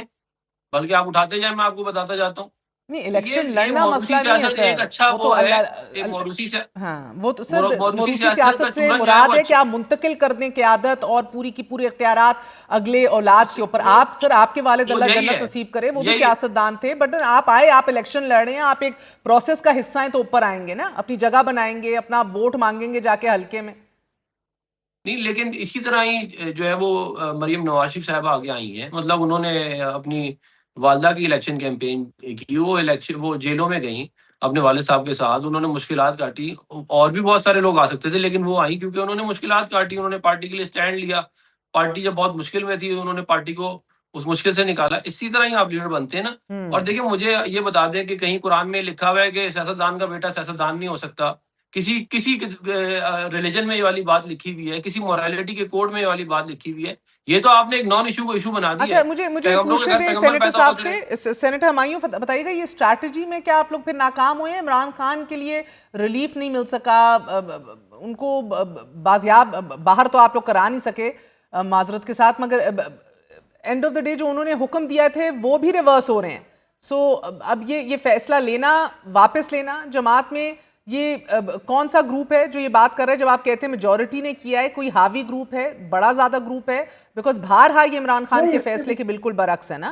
बल्कि आप उठाते जाए, मैं आपको बताता जाता हूँ। नहीं, तो ये इलेक्शन ये लड़ना मौरूसी मसला नहीं है सियासत एक सर, अच्छा वो तो वो है, अल्लाह एक मौरूसी से हाँ, वो तो सर मौरूसी मौरूसी सियासत का सियासत से चूरन जो है वो मुराद है कि अच्छा। आप मुंतकिल कर दें क़यादत और पूरी की पूरी इख्तियारात अगले औलाद के ऊपर। आप सर, आपके वालिद वो अल्लाह यही जन्नत है, नसीब करे, वो भी यही सियासतदान थे, बट आप आए, आप इलेक्शन लड़ रहे हैं, आप एक प्रोसेस का हिस्सा हैं तो ऊपर आएंगे ना, अपनी जगह बनाएंगे, अपना वोट मांगेंगे जाके हल्के में। नहीं, लेकिन इसी तरह ही जो है वो मरियम नवाज शरीफ साहब आगे आई हैं। मतलब उन्होंने अपनी वालदा की इलेक्शन कैंपेन की, वो जेलों में गई अपने वालिद साहब के साथ, उन्होंने मुश्किलात काटी। और भी बहुत सारे लोग आ सकते थे, लेकिन वो आई क्योंकि उन्होंने मुश्किलात काटी, उन्होंने पार्टी के लिए स्टैंड लिया। पार्टी जब बहुत मुश्किल में थी, उन्होंने पार्टी को उस मुश्किल से निकाला। इसी तरह ही आप लीडर बनते हैं ना। और देखिए, मुझे ये बता दें कि कहीं कुरान में लिखा हुआ है कि सियासतदान का बेटा सियासतदान नहीं हो सकता। किसी किसी रिलीजन में ये वाली बात लिखी हुई है, किसी मोरालिटी के कोड में ये वाली बात लिखी हुई है। ये तो आपने एक नॉन इशू को इशू बना दिया अच्छा, है। मुझे पैगंबरों के पूछने घर दें पैगंबर सेनेटर पैदा साहब होते रहे। से। सेनेटर हुमायूं, बताइएगा ये स्ट्रैटेजी में क्या आप लोग फिर नाकाम हुए हैं? इमरान खान के लिए रिलीफ नहीं मिल सका, उनको बाजियाब बाहर तो आप लोग करा नहीं सके, माजरत के साथ, मगर एंड ऑफ द डे जो उन्होंने हुक्म दिया थे वो भी रिवर्स हो रहे हैं। सो अब ये फैसला लेना, वापस लेना जमात में, ये कौन सा ग्रुप है जो ये बात कर रहा है? जब आप कहते हैं मेजॉरिटी ने किया है, कोई हावी ग्रुप है, बड़ा ज्यादा ग्रुप है? बिकॉज बहरहाल ये इमरान खान नहीं, के फैसले के बिल्कुल बरक्स है ना।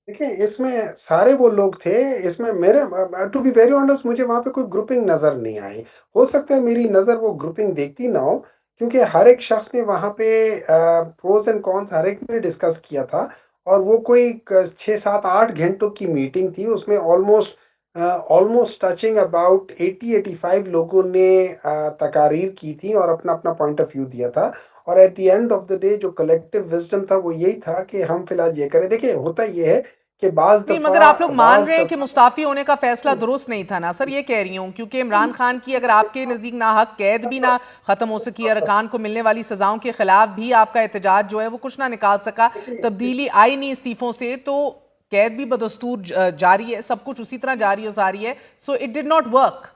देखिए इसमें सारे वो लोग थे। इसमें मेरे, टू बी वेरी ऑनेस्ट, मुझे वहाँ पे कोई ग्रुपिंग नज़र नहीं आई। हो सकता है मेरी नज़र वो ग्रुपिंग देखती ना हो, क्योंकि हर एक शख्स ने वहाँ पे प्रोज एंड कॉन्स हर एक ने डिस्कस किया था। और वो कोई 6 7 8 घंटों की मीटिंग थी, उसमें ऑलमोस्ट टचिंग अबाउट 80 85 लोगों ने तकारीर की थी और अपना अपना पॉइंट ऑफ व्यू दिया था। और at the end of the day जो कलेक्टिव विजडम था वो यही था कि हम फिलहाल ये करें। देखिए होता ये है कि नहीं, मगर आप लोग मान रहे हैं कि मुस्ताफी होने का फैसला दुरुस्त नहीं था ना सर? ये कह रही हूँ, क्योंकि इमरान खान की अगर आपके नजदीक ना हक कैद भी ना खत्म हो सकी, अरकान को मिलने वाली सजाओं के खिलाफ भी आपका एहतजाज जो है वो कुछ ना निकाल सका, तब्दीली आई नहीं इस्तीफों से, तो कैद भी बदस्तूर जारी है, सब कुछ उसी तरह जारी और सारी है। So it did not work.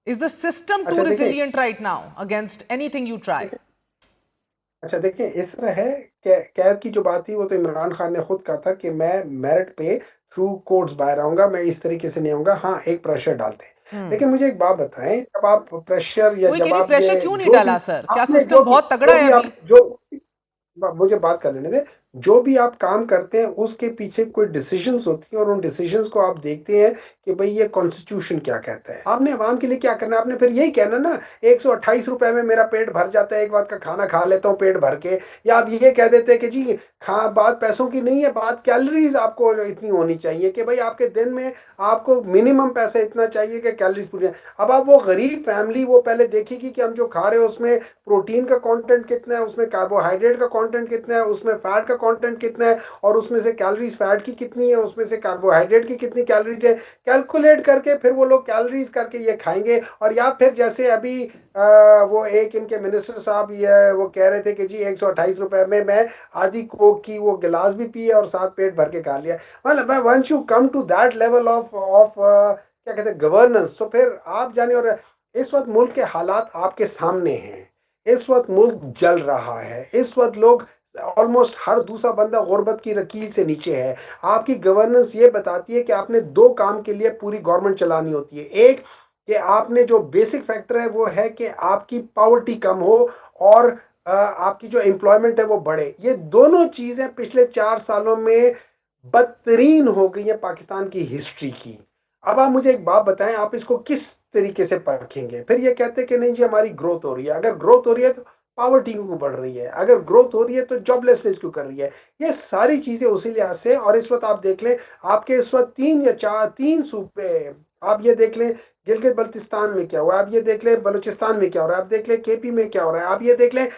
Is the system too resilient right now against anything you try? अच्छा देखिए, इस तरह है, कैद की जो बात थी वो तो इमरान खान ने खुद कहा था कि मैं मेरिट पे थ्रू कोर्ट्स बाहर आऊंगा, मैं इस तरीके से नहीं आऊंगा। हाँ, एक प्रेशर डालते हैं, लेकिन मुझे एक बात बताएं, जब आप प्रेशर या वही जब कह रही, आप प्रेशर ये क्यों नहीं जो डाला भी सर? क्या आपने सिस्टम बहुत तगड़ा है जो भी अभी? आप जो मुझे बात कर लेने दें, जो भी आप काम करते हैं उसके पीछे कोई डिसीजंस होती हैं और उन डिसीजंस को आप देखते हैं कि भाई ये कॉन्स्टिट्यूशन क्या कहता है। आपने अवाम के लिए क्या करना है, आपने फिर यही कहना ना 128 रुपए में मेरा पेट भर जाता है, एक बात का खाना खा लेता हूँ पेट भर के। या आप ये कह देते हैं कि जी खा बात पैसों की नहीं है, बात कैलोरीज आपको इतनी होनी चाहिए कि भाई आपके दिन में आपको मिनिमम पैसा इतना चाहिए कि कैलोरीज पूरी। अब आप वो गरीब फैमिली वो पहले देखेगी कि हम जो खा रहे हैं उसमें प्रोटीन का कंटेंट कितना है, उसमें कार्बोहाइड्रेट का कंटेंट कितना है, उसमें फैट का कंटेंट कितना है, और उसमें से कैलोरीज फैट की कितनी है, उसमें से कार्बोहाइड्रेट की कितनी कैलोरीज है, कैलकुलेट करके फिर वो लोग कैलोरीज करके ये खाएंगे। और या फिर जैसे अभी वो एक इनके मिनिस्टर साहब ये वो कह रहे थे कि जी 128 रुपए में मैं आधी कोक की वो गिलास भी पिए और साथ पेट भर के खा लिया। मतलब once you come to that level of क्या कहते हैं गवर्नेंस, तो फिर आप जाने। और इस वक्त मुल्क के हालात आपके सामने हैं, इस वक्त मुल्क जल रहा है, इस वक्त लोग ऑलमोस्ट हर दूसरा बंदा गुर्बत की लकीर से नीचे है। आपकी गवर्नेंस ये बताती है कि आपने दो काम के लिए पूरी गवर्नमेंट चलानी होती है। एक कि आपने जो बेसिक फैक्टर है वो है कि आपकी पॉवर्टी कम हो और आपकी जो एम्प्लॉयमेंट है वो बढ़े। ये दोनों चीज़ें पिछले 4 सालों में बदतरीन हो गई है पाकिस्तान की हिस्ट्री की। अब आप मुझे एक बात बताएं, आप इसको किस तरीके से परखेंगे? फिर ये कहते हैं कि नहीं जी हमारी ग्रोथ हो रही है। अगर ग्रोथ हो रही है तो पावर्टी क्यों बढ़ रही है? अगर ग्रोथ हो रही है तो जॉबलेसनेस क्यों कर रही है? ये सारी चीज़ें उसी लिहाज से। और इस वक्त आप देख लें आपके इस वक्त 3 सूबे, आप ये देख लें गिलगित बल्तिस्तान में क्या हुआ है, आप ये देख लें बलूचिस्तान में क्या हो रहा है, आप देख लें केपी में क्या हो रहा है, आप ये देख लें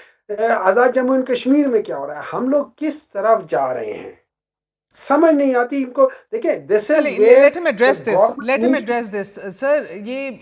आज़ाद जम्मू एंड कश्मीर में क्या हो रहा है। हम लोग किस तरफ जा रहे हैं समझ नहीं आती इनको। देखिए दिस इज चलिए, where let him address this, let him government. Address this sir.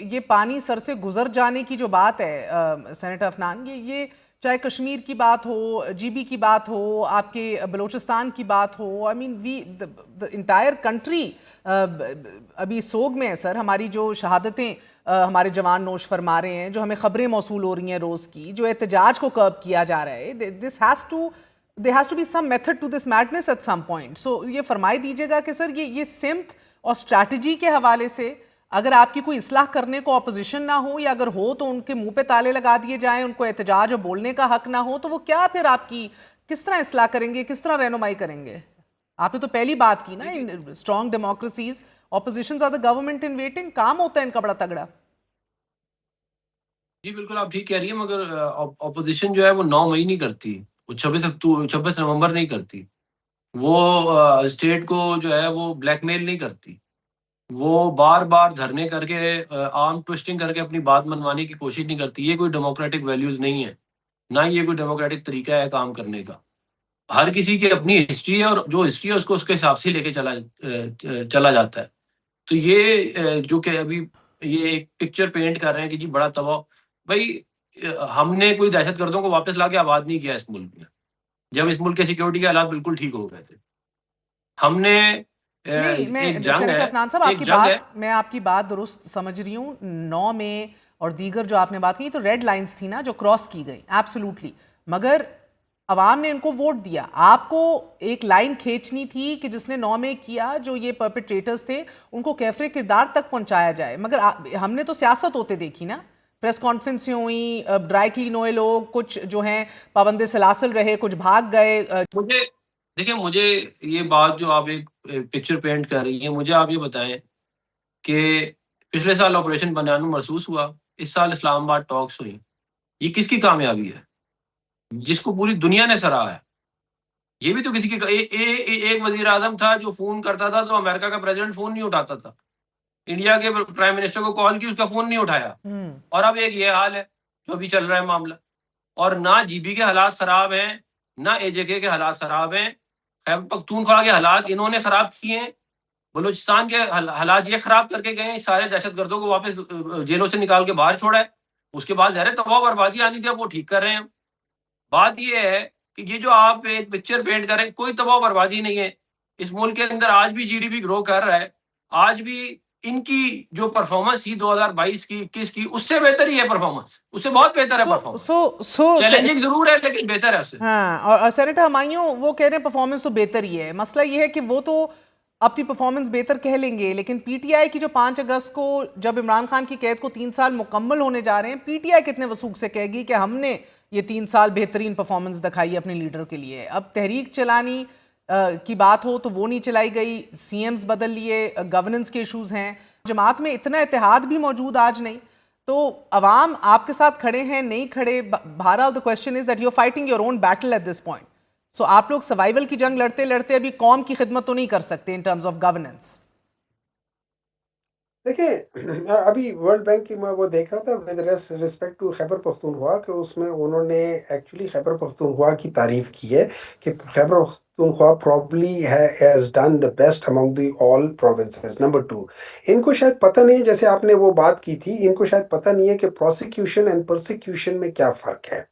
ये पानी सर से गुजर जाने की जो बात है सेनेटर अफनान, ये चाहे कश्मीर की बात हो, जीबी की बात हो, आपके बलूचिस्तान की बात हो, I mean we the entire country अभी सोग में है सर। हमारी जो शहादतें हमारे जवान नोश फरमा रहे हैं, जो हमें खबरें मौसूल हो रही हैं रोज़ की, जो एहतजाज को कर्ब किया जा रहा है, this has to there has to be some method to this madness at some point. So ये फरमाई दीजिएगा कि सर ये सिम्त और स्ट्रैटेजी के हवाले से अगर आपकी कोई इस्लाह करने को ऑपोजिशन ना हो, या अगर हो तो उनके मुंह पे ताले लगा दिए जाएं, उनको एहतजाज और बोलने का हक ना हो, तो वो क्या फिर आपकी किस तरह इस्लाह करेंगे, किस तरह रहनुमाई करेंगे? आपने तो पहली बात की ना, in strong democracies opposition are the government in waiting. काम होता है इनका बड़ा तगड़ा। जी बिल्कुल आप ठीक कह रही है, मगर ऑपोजिशन जो है वो 9 मई नहीं करती, वो 26 नवंबर नहीं करती, वो स्टेट को जो है वो ब्लैकमेल नहीं करती, वो बार बार धरने करके आर्म ट्विस्टिंग करके अपनी बात मनवाने की कोशिश नहीं करती। ये कोई डेमोक्रेटिक वैल्यूज नहीं है, ना ये कोई डेमोक्रेटिक तरीका है काम करने का। हर किसी की अपनी हिस्ट्री है और जो हिस्ट्री है उसको उसके हिसाब से लेके चला जाता है। तो ये जो कि अभी ये एक पिक्चर पेंट कर रहे हैं कि जी बड़ा तबाह, भाई हमने कोई दहशतगर्दों को वापस लाके आबाद नहीं किया इस मुल्क में, जब इस मुल्क के सिक्योरिटी के हालात बिल्कुल ठीक हो गए थे। हमने नहीं, एक मैं जंग सेनेटर है, अफनान साहब एक जंग है। मैं आपकी बात दुरुस्त समझ रही हूँ। 9 में और दीगर जो आपने बात की तो रेड लाइंस थी ना जो क्रॉस की गई, एब्सोल्युटली। मगर अवाम ने इनको वोट दिया, आपको एक लाइन खींचनी थी कि जिसने 9 में किया, जो ये परपेट्रेटर्स थे उनको कैफरे किरदार तक पहुंचाया जाए। मगर हमने तो सियासत होते देखी ना, प्रेस कॉन्फ्रेंसें हुई, ड्राई क्लीन हुए लोग, कुछ जो हैं पाबंदे सलासल रहे, कुछ भाग गए। मुझे देखिए, मुझे ये बात जो आप एक पिक्चर पेंट कर रही हैं, मुझे आप ये बताएं कि पिछले साल ऑपरेशन बनानू महसूस हुआ, इस साल इस्लामाबाद टॉक्स हुई, ये किसकी कामयाबी है जिसको पूरी दुनिया ने सराहा है? ये भी तो किसी की एक वजीर आजम था जो फोन करता था तो अमेरिका का प्रेसिडेंट फोन नहीं उठाता था, इंडिया के प्राइम मिनिस्टर को कॉल की उसका फोन नहीं उठाया। और अब एक ये हाल है जो अभी चल रहा है मामला। और ना जीबी के हालात खराब हैं, ना एजेके के हालात खराब हैं, खैबर पख्तूनख्वा के हालात इन्होंने खराब किए हैं, बलूचिस्तान के हालात ये खराब करके गए हैं, सारे दहशतगर्दों को वापस जेलों से निकाल के बाहर छोड़ा है। उसके बाद ज़ाहिर तबाह बर्बादी आनी थी, अब वो ठीक कर रहे हैं। बात ये है कि ये जो आप एक पिक्चर पेंट कर रहे हैं, कोई तबाह बर्बादी नहीं है। इस मुल्क के अंदर आज भी जीडीपी ग्रो कर रहा है, आज भी इनकी जो परफॉर्मेंस थी 2022 की 21 की, उससे बेहतर ही है परफॉर्मेंस, उससे बहुत बेहतर है परफॉर्मेंस। चैलेंजिंग जरूर है लेकिन बेहतर है उससे। हाँ, और सेनेटर हमायूं वो कह रहे हैं परफॉर्मेंस तो बेहतर ही है। मसला ये है कि वो तो अपनी परफॉर्मेंस बेहतर कह लेंगे, लेकिन पीटीआई की जो 5 अगस्त को जब इमरान खान की कैद को 3 साल मुकम्मल होने जा रहे हैं, पीटीआई कितने वसूख से कहेगी कि हमने ये 3 साल बेहतरीन परफॉर्मेंस दिखाई अपने लीडर के लिए। अब तहरीक चलानी की बात हो तो वो नहीं चलाई गई, सीएम्स बदल लिए, गवर्नेंस के इश्यूज हैं, जमात में इतना इत्तेहाद भी मौजूद आज नहीं। तो अवाम आपके साथ खड़े हैं नहीं खड़े, बहरहाल the question is that you are fighting your own battle at this point. So आप लोग सर्वाइवल की जंग लड़ते लड़ते अभी कौम की खिदमत तो नहीं कर सकते इन टर्म्स ऑफ गवर्नेंस। देखिए अभी वर्ल्ड बैंक की मैं वो देख रहा था with respect to Khyber Pakhtunkhwa कि उसमें उन्होंने एक्चुअली खैबर पख्तूनख्वा की तारीफ की है कि Khyber Pakhtunkhwa probably has done the best among the all provinces. Number 2, इनको शायद पता नहीं है, जैसे आपने वो बात की थी, इनको शायद पता नहीं है कि प्रोसिक्यूशन एंड प्रोसिक्यूशन में क्या फ़र्क है।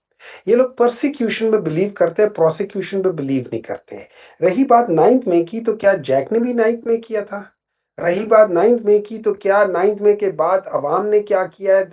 ये लोग प्रोसिक्यूशन में बिलीव करते हैं, प्रोसिक्यूशन में बिलीव नहीं करते हैं। रही बात 9 मई की, तो क्या जैक ने भी 9 मई किया था? रही बात 9 मई की, तो क्या 9 मई के बाद अवाम ने क्या किया है?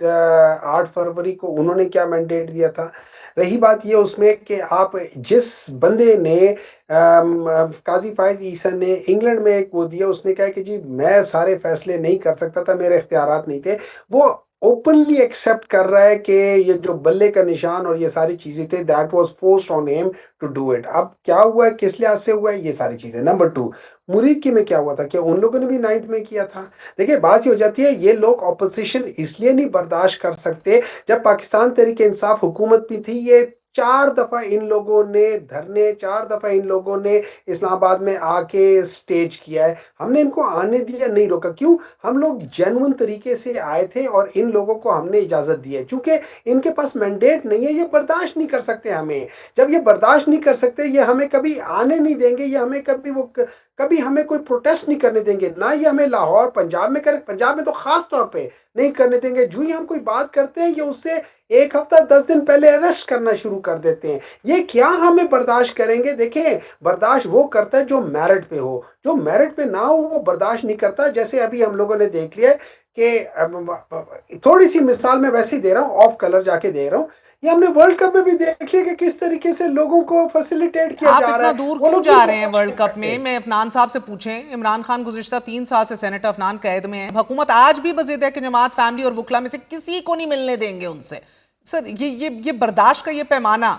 8 फरवरी को उन्होंने क्या मैंडेट दिया था? रही बात ये उसमें कि आप जिस बंदे ने काजी फायज ईसा ने इंग्लैंड में एक वो दिया, उसने कहा कि जी मैं सारे फैसले नहीं कर सकता था, मेरे इख्तियारात नहीं थे, वो ओपनली एक्सेप्ट कर रहा है कि ये जो बल्ले का निशान और ये सारी चीज़ें थे, that was forced on him to do it. अब क्या हुआ है, किस लिहाज से हुआ है, ये सारी चीज़ें। नंबर 2, मुरीद की में क्या हुआ था, क्या उन लोगों ने भी 9 में किया था? देखिए बात ये हो जाती है, ये लोग ऑपोजिशन इसलिए नहीं बर्दाश्त कर सकते, जब पाकिस्तान तहरीक इंसाफ हुकूमत भी थी, ये 4 दफ़ा इन लोगों ने धरने, 4 दफ़ा इन लोगों ने इस्लामाबाद में आके स्टेज किया है। हमने इनको आने दिया, नहीं रोका। क्यों? हम लोग जेन्युइन तरीके से आए थे और इन लोगों को हमने इजाज़त दी है। चूंकि इनके पास मैंडेट नहीं है, ये बर्दाश्त नहीं कर सकते हमें। जब ये बर्दाश्त नहीं कर सकते, ये हमें कभी आने नहीं देंगे, ये हमें कभी कभी हमें कोई प्रोटेस्ट नहीं करने देंगे, ना ये हमें लाहौर पंजाब में करें, पंजाब में तो खास तौर पे नहीं करने देंगे। जो ही हम कोई बात करते हैं, ये उससे 1 हफ्ता 10 दिन पहले अरेस्ट करना शुरू कर देते हैं। ये क्या हमें बर्दाश्त करेंगे? देखें, बर्दाश्त वो करता है जो मेरिट पे हो, जो मेरिट पे ना हो वो बर्दाश्त नहीं करता। जैसे अभी हम लोगों ने देख लिया कि थोड़ी सी मिसाल मैं वैसे ही दे रहा हूँ, ऑफ कलर जाके दे रहा हूँ, ये हमने वर्ल्ड कप में भी देख लिया कि किस तरीके से लोगों को फैसिलिटेट किया आप जा रहा इतना है। दूर वो क्यों लोग जा भी रहे हैं बर्दाश्त वर्ल्ड कर कप सकते में? हैं। मैं अफनान साहब से पूछें, इमरान खान गुज़िश्ता 3 साल से सेनेटर अफनान कैद में है, हुकूमत आज भी बज़िद है कि जमात, फैमिली और वकला में से किसी को नहीं मिलने देंगे उनसे। सर ये बर्दाश्त का ये पैमाना।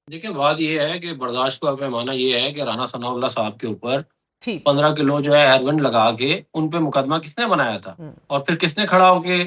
देखिए बात ये है कि बर्दाश्त का पैमाना ये है कि राना सनाउल्लाह साहब के ऊपर ठीक। 15 किलो जो है हेरोइन लगा के उन पे मुकदमा किसने बनाया था? और फिर किसने खड़ा होके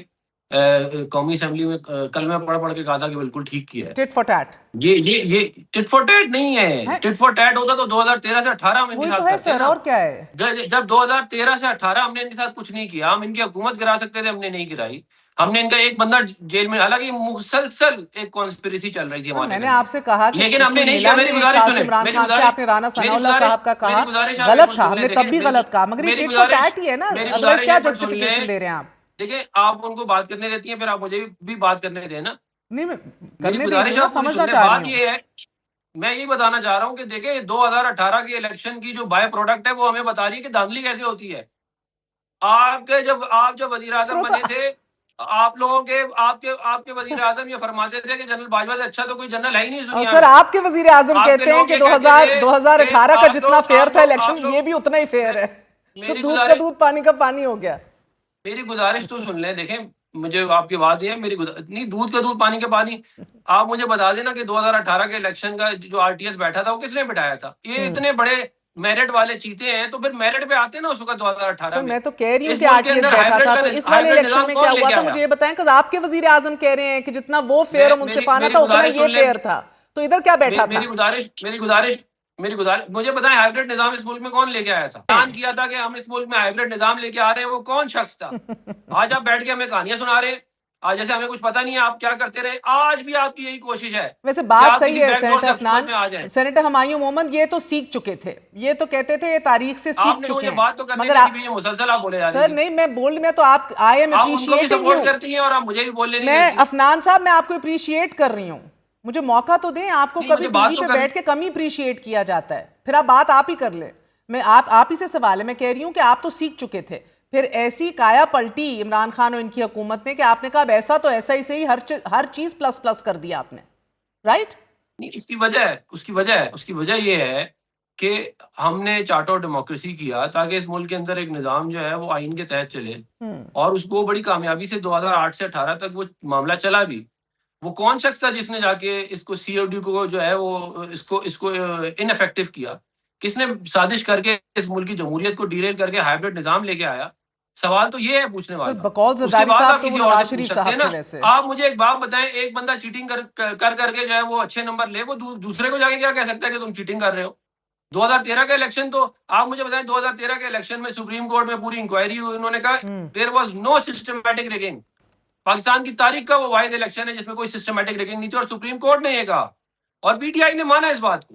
कौमी असेंबली में कलमे पढ़ के कहा था कि बिल्कुल ठीक किया है? टिट फॉर टैट ये टिट फॉर टैट नहीं है। है। टिट फॉर टैट होता तो 2013 से 18 हम इनके वही तो साथ है करते सर, ना। और क्या है? जब 2013 से 18 हमने इनके साथ कुछ नहीं किया, हम इनकी हुकूमत गिरा सकते थे, हमने नहीं गिराई। हमने इनका एक बंदा जेल में, हालांकि मुसलसल एक कॉन्स्पिरेसी चल रही थी सर हमारे मैंने घर में, आपसे कहा कि लेकिन हमने कोई नहीं मिला किया। मेरी नहीं 1 गुजारिश साल से सुने, इमरान खान से, आपने राना सनाउल्लाह साहब का कहा, आप गलत एक था, मिनट सुन हमने लें। तब भी गलत कहा, मगर ये मेरी टिट फॉर गुजारिश टैट ही है ना, मेरी अदरवाइज क्या गुजारिश एक मिनट सुन जस्टिफिकेशन लें। दे रहे हैं आप? देखिए आप उनको बात करने देती हैं, फिर आप मुझे भी बात करने देना। नहीं मैं मेरी करने दे रही गुजारिश हूँ ना, आप पूरी सुन समझना लें। चाह रही बात हूँ। ये है, मैं ये बताना चाह रहा हूँ कि देखिए 2018 की इलेक्शन की जो बाय प्रोडक्ट है वो हमें बता रही है कि धांधली कैसे होती है। आप जब वजीर आजम स्रोत बने थे, आप लोगों के आपके आपके वजीर आजम ये फरमाते थे कि जनरल बाजवा से अच्छा तो कोई जनरल है ही नहीं इस और दुनिया सर में। आपके वजीर आजम आपके कहते हैं लोग कि ये कहते 2000 थे कि 2018 का जितना फेयर था इलेक्शन, आप लोग ये भी उतना ही फेयर है। तो मेरी दूध का गुजारिश दूध, पानी का पानी हो गया। मेरी गुजारिश तो सुन लें। देखें, मुझे आपकी बात ये है, नहीं, दूध का दूध पानी का पानी। आप मुझे बता देना कि 2018 के इलेक्शन का जो आरटीएस बैठा था वो किसने बिठाया था? ये इतने बड़े मेरिट वाले चीते हैं, तो फिर मेरिट पे आते ना उस वक्त 2018 सर में। मैं तो कह रही हूँ इस कि मुल्क के आरटीएस अंदर बैठा था, तो इस वाले हाइब्रिड इलेक्शन निजाम में क्या कौन हुआ लेके था आया? मुझे ये बताएं, कि आपके वजीर आजम कह रहे हैं कि जितना वो फेयर और मुनसिफाना था उतना ये फेयर था, तो इधर क्या बैठा था? मेरी गुजारिश मुझे बताएं, हाइब्रिड निजाम इस मुल्क में कौन लेके आया था? ऐलान किया था कि हम इस मुल्क में हाइब्रिड निजाम लेके आ रहे हैं, वो कौन शख्स था? आज आप बैठ के हमें कहानियां सुना रहे हैं, आज जैसे हमें कुछ पता नहीं है आप क्या करते रहे। आज भी आपकी यही कोशिश है वैसे कि बात आप सही किसी है बैकडोर सेनेटर से हुकूमत अफनान, में आ जाएं। सेनेटर हुमायूं मोहम्मद ये तो सीख चुके थे, ये तो कहते थे ये तारीख से सीख आपने चुके मुझे हैं, बात तो करने मगर नहीं दी, ये मुसलसल आप बोले जा रही सर थी। नहीं, मैं तो आप, आई एम आप उनको भी अप्रिशिएटिंग सपोर्ट यू। करती हैं और आप मुझे भी बोलने नहीं मैं देती। अफनान साहब, मैं आपको अप्रिशिएट कर रही हूँ, मुझे मौका तो दें। आपको नहीं, कभी मुझे बात टीवी तो पे कर बैठ के कम ही अप्रिशिएट किया जाता है, फिर आप बात आप ही कर ले। मैं आप ही से सवाल है, मैं कह रही हूँ कि आप तो सीख चुके थे, फिर ऐसी काया पलटी इमरान खान और इनकी हुकूमत ने कि आपने कहा अब ऐसा तो ऐसा ही सही, हर चीज प्लस प्लस कर दिया आपने, राइट? नहीं, उसकी वजह ये है कि हमने चार्टर ऑफ डेमोक्रेसी किया ताकि इस मुल्क के अंदर एक निज़ाम जो है वो आइन के तहत चले, और उसको बड़ी कामयाबी से 2008 से 18 तक वो मामला चला भी। वो कौन शख्स था जिसने जाके इसको COD को जो है वो इसको इनइफेक्टिव किया? किसने साजिश करके इस मुल्क की जमहूरियत को डीरेल करके हाइब्रिड निज़ाम लेके आया? सवाल तो ये है पूछने वाला। बकौल उसके जरदारी बाद साहब आप तो वो किसी और नवाज से पूछ शरीफ सकते हैं साहब थे ना। वैसे। आप मुझे एक बात बताएं, एक बंदा चीटिंग कर करके जो है वो अच्छे नंबर ले, वो दूसरे को जाके क्या कह सकता है कि तुम चीटिंग कर रहे हो? 2013 का इलेक्शन तो आप मुझे बताएं, 2013 के इलेक्शन में सुप्रीम कोर्ट में पूरी इंक्वायरी हुई, उन्होंने कहा there was no systematic rigging. Pakistan की तारीख का वो वाहिद इलेक्शन है जिसमें कोई सिस्टमैटिक रिगिंग नहीं थी, और सुप्रीम कोर्ट ने ये कहा और PTI ने माना इस बात को।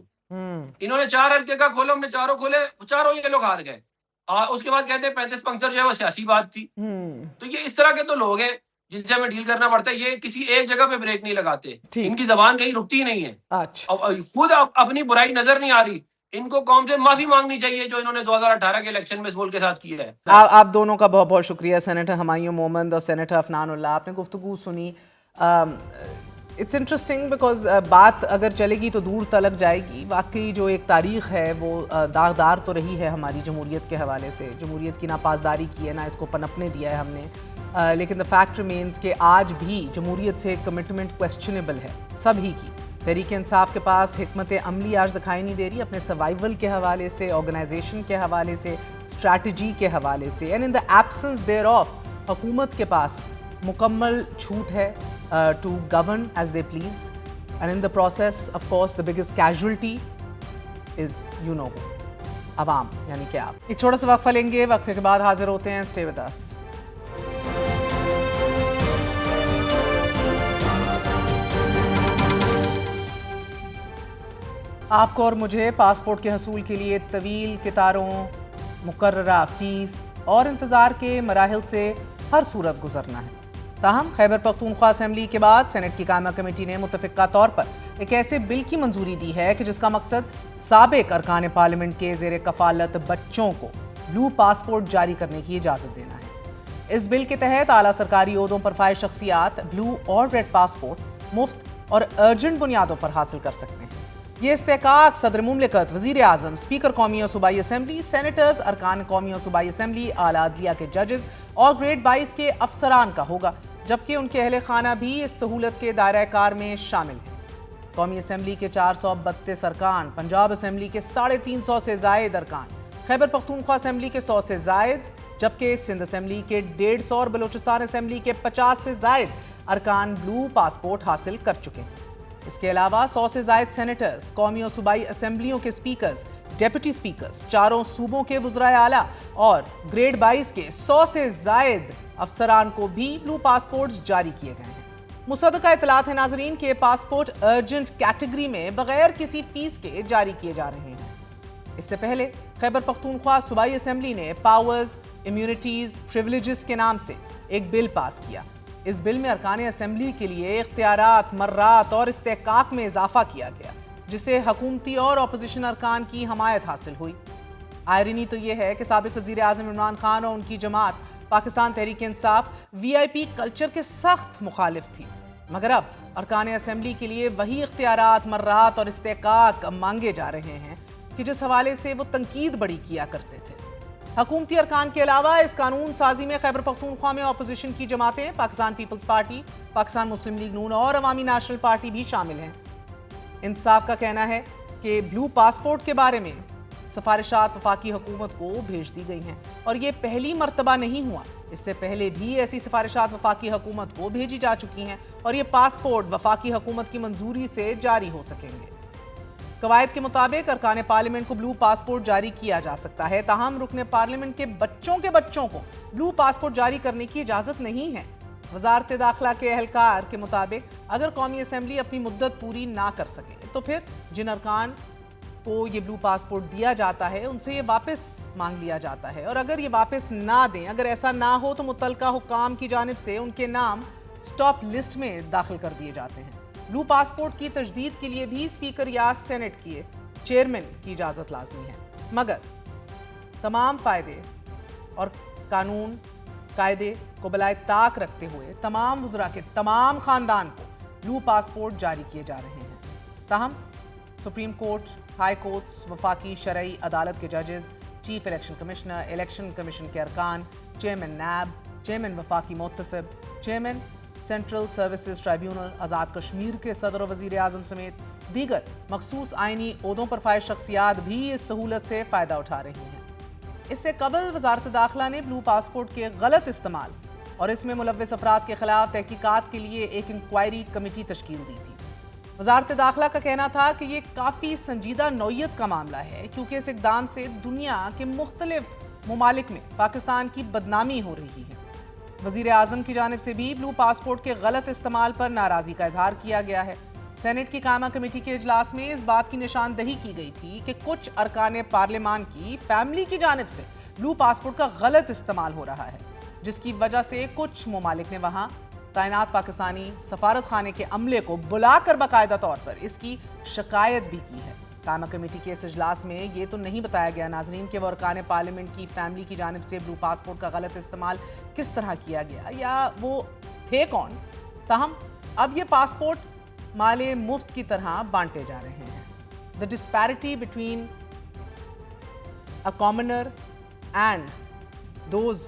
इन्होंने 4 हल्के का खोला, हमने चारों खोले, चारों ये लोग हार गए। उसके बाद कहते हैं 35 पंक्चर जो है वो सियासी बात थी। तो ये इस तरह के तो लोग हैं जिनसे हमें डील करना पड़ता है। ये किसी एक जगह पे ब्रेक नहीं लगाते, इनकी जबान कहीं रुकती ही नहीं है। अच्छा, खुद अपनी बुराई नजर नहीं आ रही, इनको कौम से माफी मांगनी चाहिए जो इन्होंने 2018 के इलेक्शन में इस मुल्क के साथ किया है। आप दोनों का बहुत बहुत शुक्रिया, सेनेटर हुमायूं मोहम्मद और सेनेटर अफनानुल्लाह। आपने गुफ्तगू सुनी। इट्स इंटरेस्टिंग बिकॉज बात अगर चलेगी तो दूर तलक जाएगी। वाकई जो एक तारीख है वो दागदार तो रही है हमारी जमहूरियत के हवाले से। जमहूरियत की ना पासदारी की है, ना इसको पनपने दिया है हमने। लेकिन द फैक्ट रिमेंस कि आज भी जमहूरियत से कमिटमेंट क्वेश्चनेबल है सभी की। तहरीक इंसाफ के पास हिकमत अमली आज दिखाई नहीं दे रही, अपने सर्वाइवल के हवाले से, ऑर्गेनाइजेशन के हवाले से, स्ट्रैटेजी के हवाले से। And in the absence thereof हुकूमत के पास मुकम्मल छूट है to govern as they please. And in the process of course the biggest casualty is अवाम, यानी कि आप। एक छोटा सा वक्फा लेंगे, वक्फे के बाद हाजिर होते हैं। Stay with us. आपको और मुझे पासपोर्ट के हसूल के लिए तवील कतारों, मुकर्ररा फीस और इंतज़ार के मराहिल से हर सूरत गुजरना है। ताहम खैबर पख्तूनख्वा असेंबली के बाद सेनेट की कायमा कमेटी ने मुतफ़िक़ा तौर पर एक ऐसे बिल की मंजूरी दी है कि जिसका मकसद साबिक अरकान पार्लियामेंट के ज़ेर कफ़ालत बच्चों को ब्लू पासपोर्ट जारी करने की इजाज़त देना है। इस बिल के तहत आला सरकारी ओहदों पर फाइज शख्सियात ब्लू और रेड पासपोर्ट मुफ्त और अर्जेंट बुनियादों पर हासिल कर सकते हैं। ये इस्तेकाक सदर मुमलिकत, वज़ीर आज़म, स्पीकर कौमी और सूबाई असम्बली, सेनेटर्स, अरकान कौमी और सूबाई असम्बली, आला अदलिया के जजेस और ग्रेड 22 के अफसरान का होगा, जबकि उनके अहले खाना भी इस सहूलत के दायरा कार में शामिल हैं। कौमी असम्बली के 432 अरकान, पंजाब असम्बली के 350 से जायद अरकान, खैबर पख्तूनख्वा असम्बली के 100 से जायद, जबकि सिंध असम्बली के 150 और बलोचिस्तान असम्बली के 50 से जायद अरकान ब्लू पासपोर्ट हासिल कर चुके हैं। इसके अलावा 100 से जायद सेनेटर्स, कौमी और सूबाई असम्बलियों के स्पीकर्स, डेप्यूटी स्पीकर्स, चारों सूबों के वज़राए आला और ग्रेड 22 के 100 से जायद अफसरान को भी ब्लू पासपोर्ट जारी किए गए हैं। मुसद्दका इतलात है नाजरीन के पासपोर्ट अर्जेंट कैटेगरी में बगैर किसी फीस के जारी किए जा रहे हैं। इससे पहले खैबर पख्तूनख्वा सूबाई असम्बली ने पावर्स, इम्यूनिटीज, प्रिविलेजेस के नाम से एक बिल पास किया। इस बिल में अरकान असम्बली के लिए इख्तियारात, मर्रात और इस्तेकाक में इजाफा किया गया, जिससे हुकूमती और अपोजिशन अरकान की हमायत हासिल हुई। आयरनी तो यह है कि साबिक वज़ीर आज़म इमरान खान और उनकी जमात पाकिस्तान तहरीक इंसाफ VIP कल्चर के सख्त मुखालिफ थी, मगर अब अरकान असम्बली के लिए वही इख्तियारात, मर्रात और इस्तेकाक मांगे जा रहे हैं कि जिस हवाले से वो तनकीद बड़ी किया करते थे। हुकूमती अरकान के अलावा इस कानून साजी में खैबर पख्तूनख्वा में अपोजिशन की जमातें, पाकिस्तान पीपल्स पार्टी, पाकिस्तान मुस्लिम लीग नून और अवामी नेशनल पार्टी भी शामिल हैं। इंसाफ का कहना है कि ब्लू पासपोर्ट के बारे में सिफारिशात वफाकी हुकूमत को भेज दी गई हैं और ये पहली मर्तबा नहीं हुआ। इससे पहले भी ऐसी सिफारिशात वफाकी हुकूमत को भेजी जा चुकी हैं और ये पासपोर्ट वफाकी हुकूमत की मंजूरी से जारी हो सकेंगे। कवायद के मुताबिक अरकान पार्लियामेंट को ब्लू पासपोर्ट जारी किया जा सकता है, ताहम रुकने पार्लियामेंट के बच्चों को ब्लू पासपोर्ट जारी करने की इजाज़त नहीं है। वजारत दाखिला के अहलकार के मुताबिक अगर कौमी असम्बली अपनी मुद्दत पूरी ना कर सके तो फिर जिन अरकान को ये ब्लू पासपोर्ट दिया जाता है उनसे ये वापस मांग लिया जाता है, और अगर ये वापस ना दें, अगर ऐसा ना हो तो मुतलका हुक्काम की जानिब से उनके नाम स्टॉप लिस्ट में दाखिल कर दिए जाते हैं। ब्लू पासपोर्ट की तजदीद के लिए भी स्पीकर या सेनेट के चेयरमैन की इजाज़त लाजमी है, मगर तमाम फ़ायदे और कानून कायदे को बलाए ताक रखते हुए तमाम वज़रा के तमाम ख़ानदान को ब्लू पासपोर्ट जारी किए जा रहे हैं। ताहम सुप्रीम कोर्ट, हाई कोर्ट्स, वफाकी शरई अदालत के जजेस, chief election commissioner, election commission के अरकान, चेयरमैन नैब, चेयरमैन वफाकी Mohtasib, chairman central services tribunal, Azad Kashmir के सदर और वज़ीर आज़म समेत दीगर मखसूस आइनी ओहदों पर फाइज शख्सियात भी इस सहूलत से फ़ायदा उठा रही हैं। इससे कबल वजारत दाखिला ने ब्लू पासपोर्ट के गलत इस्तेमाल और इसमें मुलव्वस अफराद के खिलाफ तहकीकात के लिए एक इंक्वायरी कमेटी तश्कील दी थी। वजारत दाखिला का कहना था कि ये काफ़ी संजीदा नौयत का मामला है, क्योंकि इस इकदाम से दुनिया के मुख्तलिफ ममालिक में पाकिस्तान की बदनामी हो रही है। वज़ीर आज़म की जानिब से भी ब्लू पासपोर्ट के गलत इस्तेमाल पर नाराज़गी का इजहार किया गया है। सेनेट की कायमा कमेटी के इजलास में इस बात की निशानदही की गई थी कि कुछ अरकान पार्लियामान की फैमिली की जानिब से ब्लू पासपोर्ट का गलत इस्तेमाल हो रहा है, जिसकी वजह से कुछ ममालिक ने वहां तैनात पाकिस्तानी सफारत खाने के अमले को बुलाकर बाकायदा तौर पर इसकी शिकायत भी की है। कायमा कमेटी के इस इजलास में ये तो नहीं बताया गया नाजरीन कि वो अरकान पार्लियामेंट की फैमिली की जानिब से ब्लू पासपोर्ट का गलत इस्तेमाल किस तरह किया गया या वो थे कौन। ताहम अब ये पासपोर्ट माले मुफ्त की तरह बांटे जा रहे हैं। The disparity between a commoner and those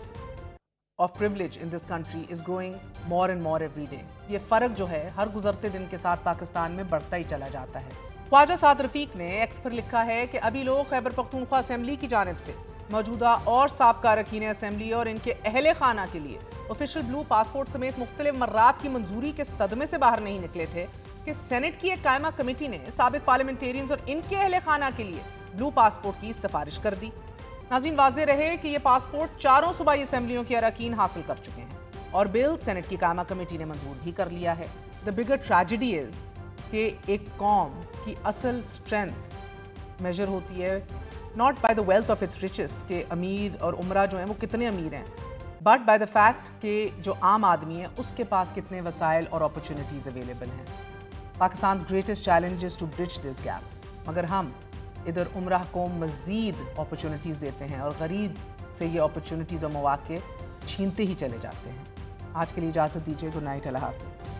of privilege in this country is growing more and more every day. ये फर्क जो है हर गुजरते दिन के साथ पाकिस्तान में बढ़ता ही चला जाता है। ख्वाजा साद रफीक ने एक्स पर लिखा है कि अभी लोग खैबर पख्तूनख्वा असेंबली की जानिब से मौजूदा और साबका अरकान असेंबली और इनके अहले खाना के लिए ऑफिशियल ब्लू पासपोर्ट समेत मुख्तलिफ मर्रात की मंजूरी के सदमे से बाहर नहीं निकले थे कि सेनेट की एक कायमा कमेटी ने साबिक पार्लियामेंटेरियंस और इनके अहले खाना के लिए ब्लू पासपोर्ट की सिफारिश कर दी। नाज़रीन, वाज़ेह रहे कि ये पासपोर्ट चारों सूबाई असेंबलियों के अरकान हासिल कर चुके हैं और बिल सेनेट की कायमा कमेटी ने मंजूर भी कर लिया है। द बिगर ट्रेजेडी इज कि एक कौम की असल स्ट्रेंथ मेजर होती है not by the wealth of its richest के अमीर और उमरा जो हैं वो कितने अमीर हैं, बट बाय द फैक्ट कि जो आम आदमी है उसके पास कितने वसाइल और अपॉर्चुनिटीज़ अवेलेबल हैं। Pakistan greatest challenge is to bridge this gap, मगर हम इधर उमराह को मज़ीद अपॉर्चुनिटीज़ देते हैं और गरीब से ये अपॉर्चुनिटीज़ और मौक़े छीनते ही चले जाते हैं। आज के लिए इजाज़त दीजिए। गुड नाइट, अल्लाह हाफ़िज़।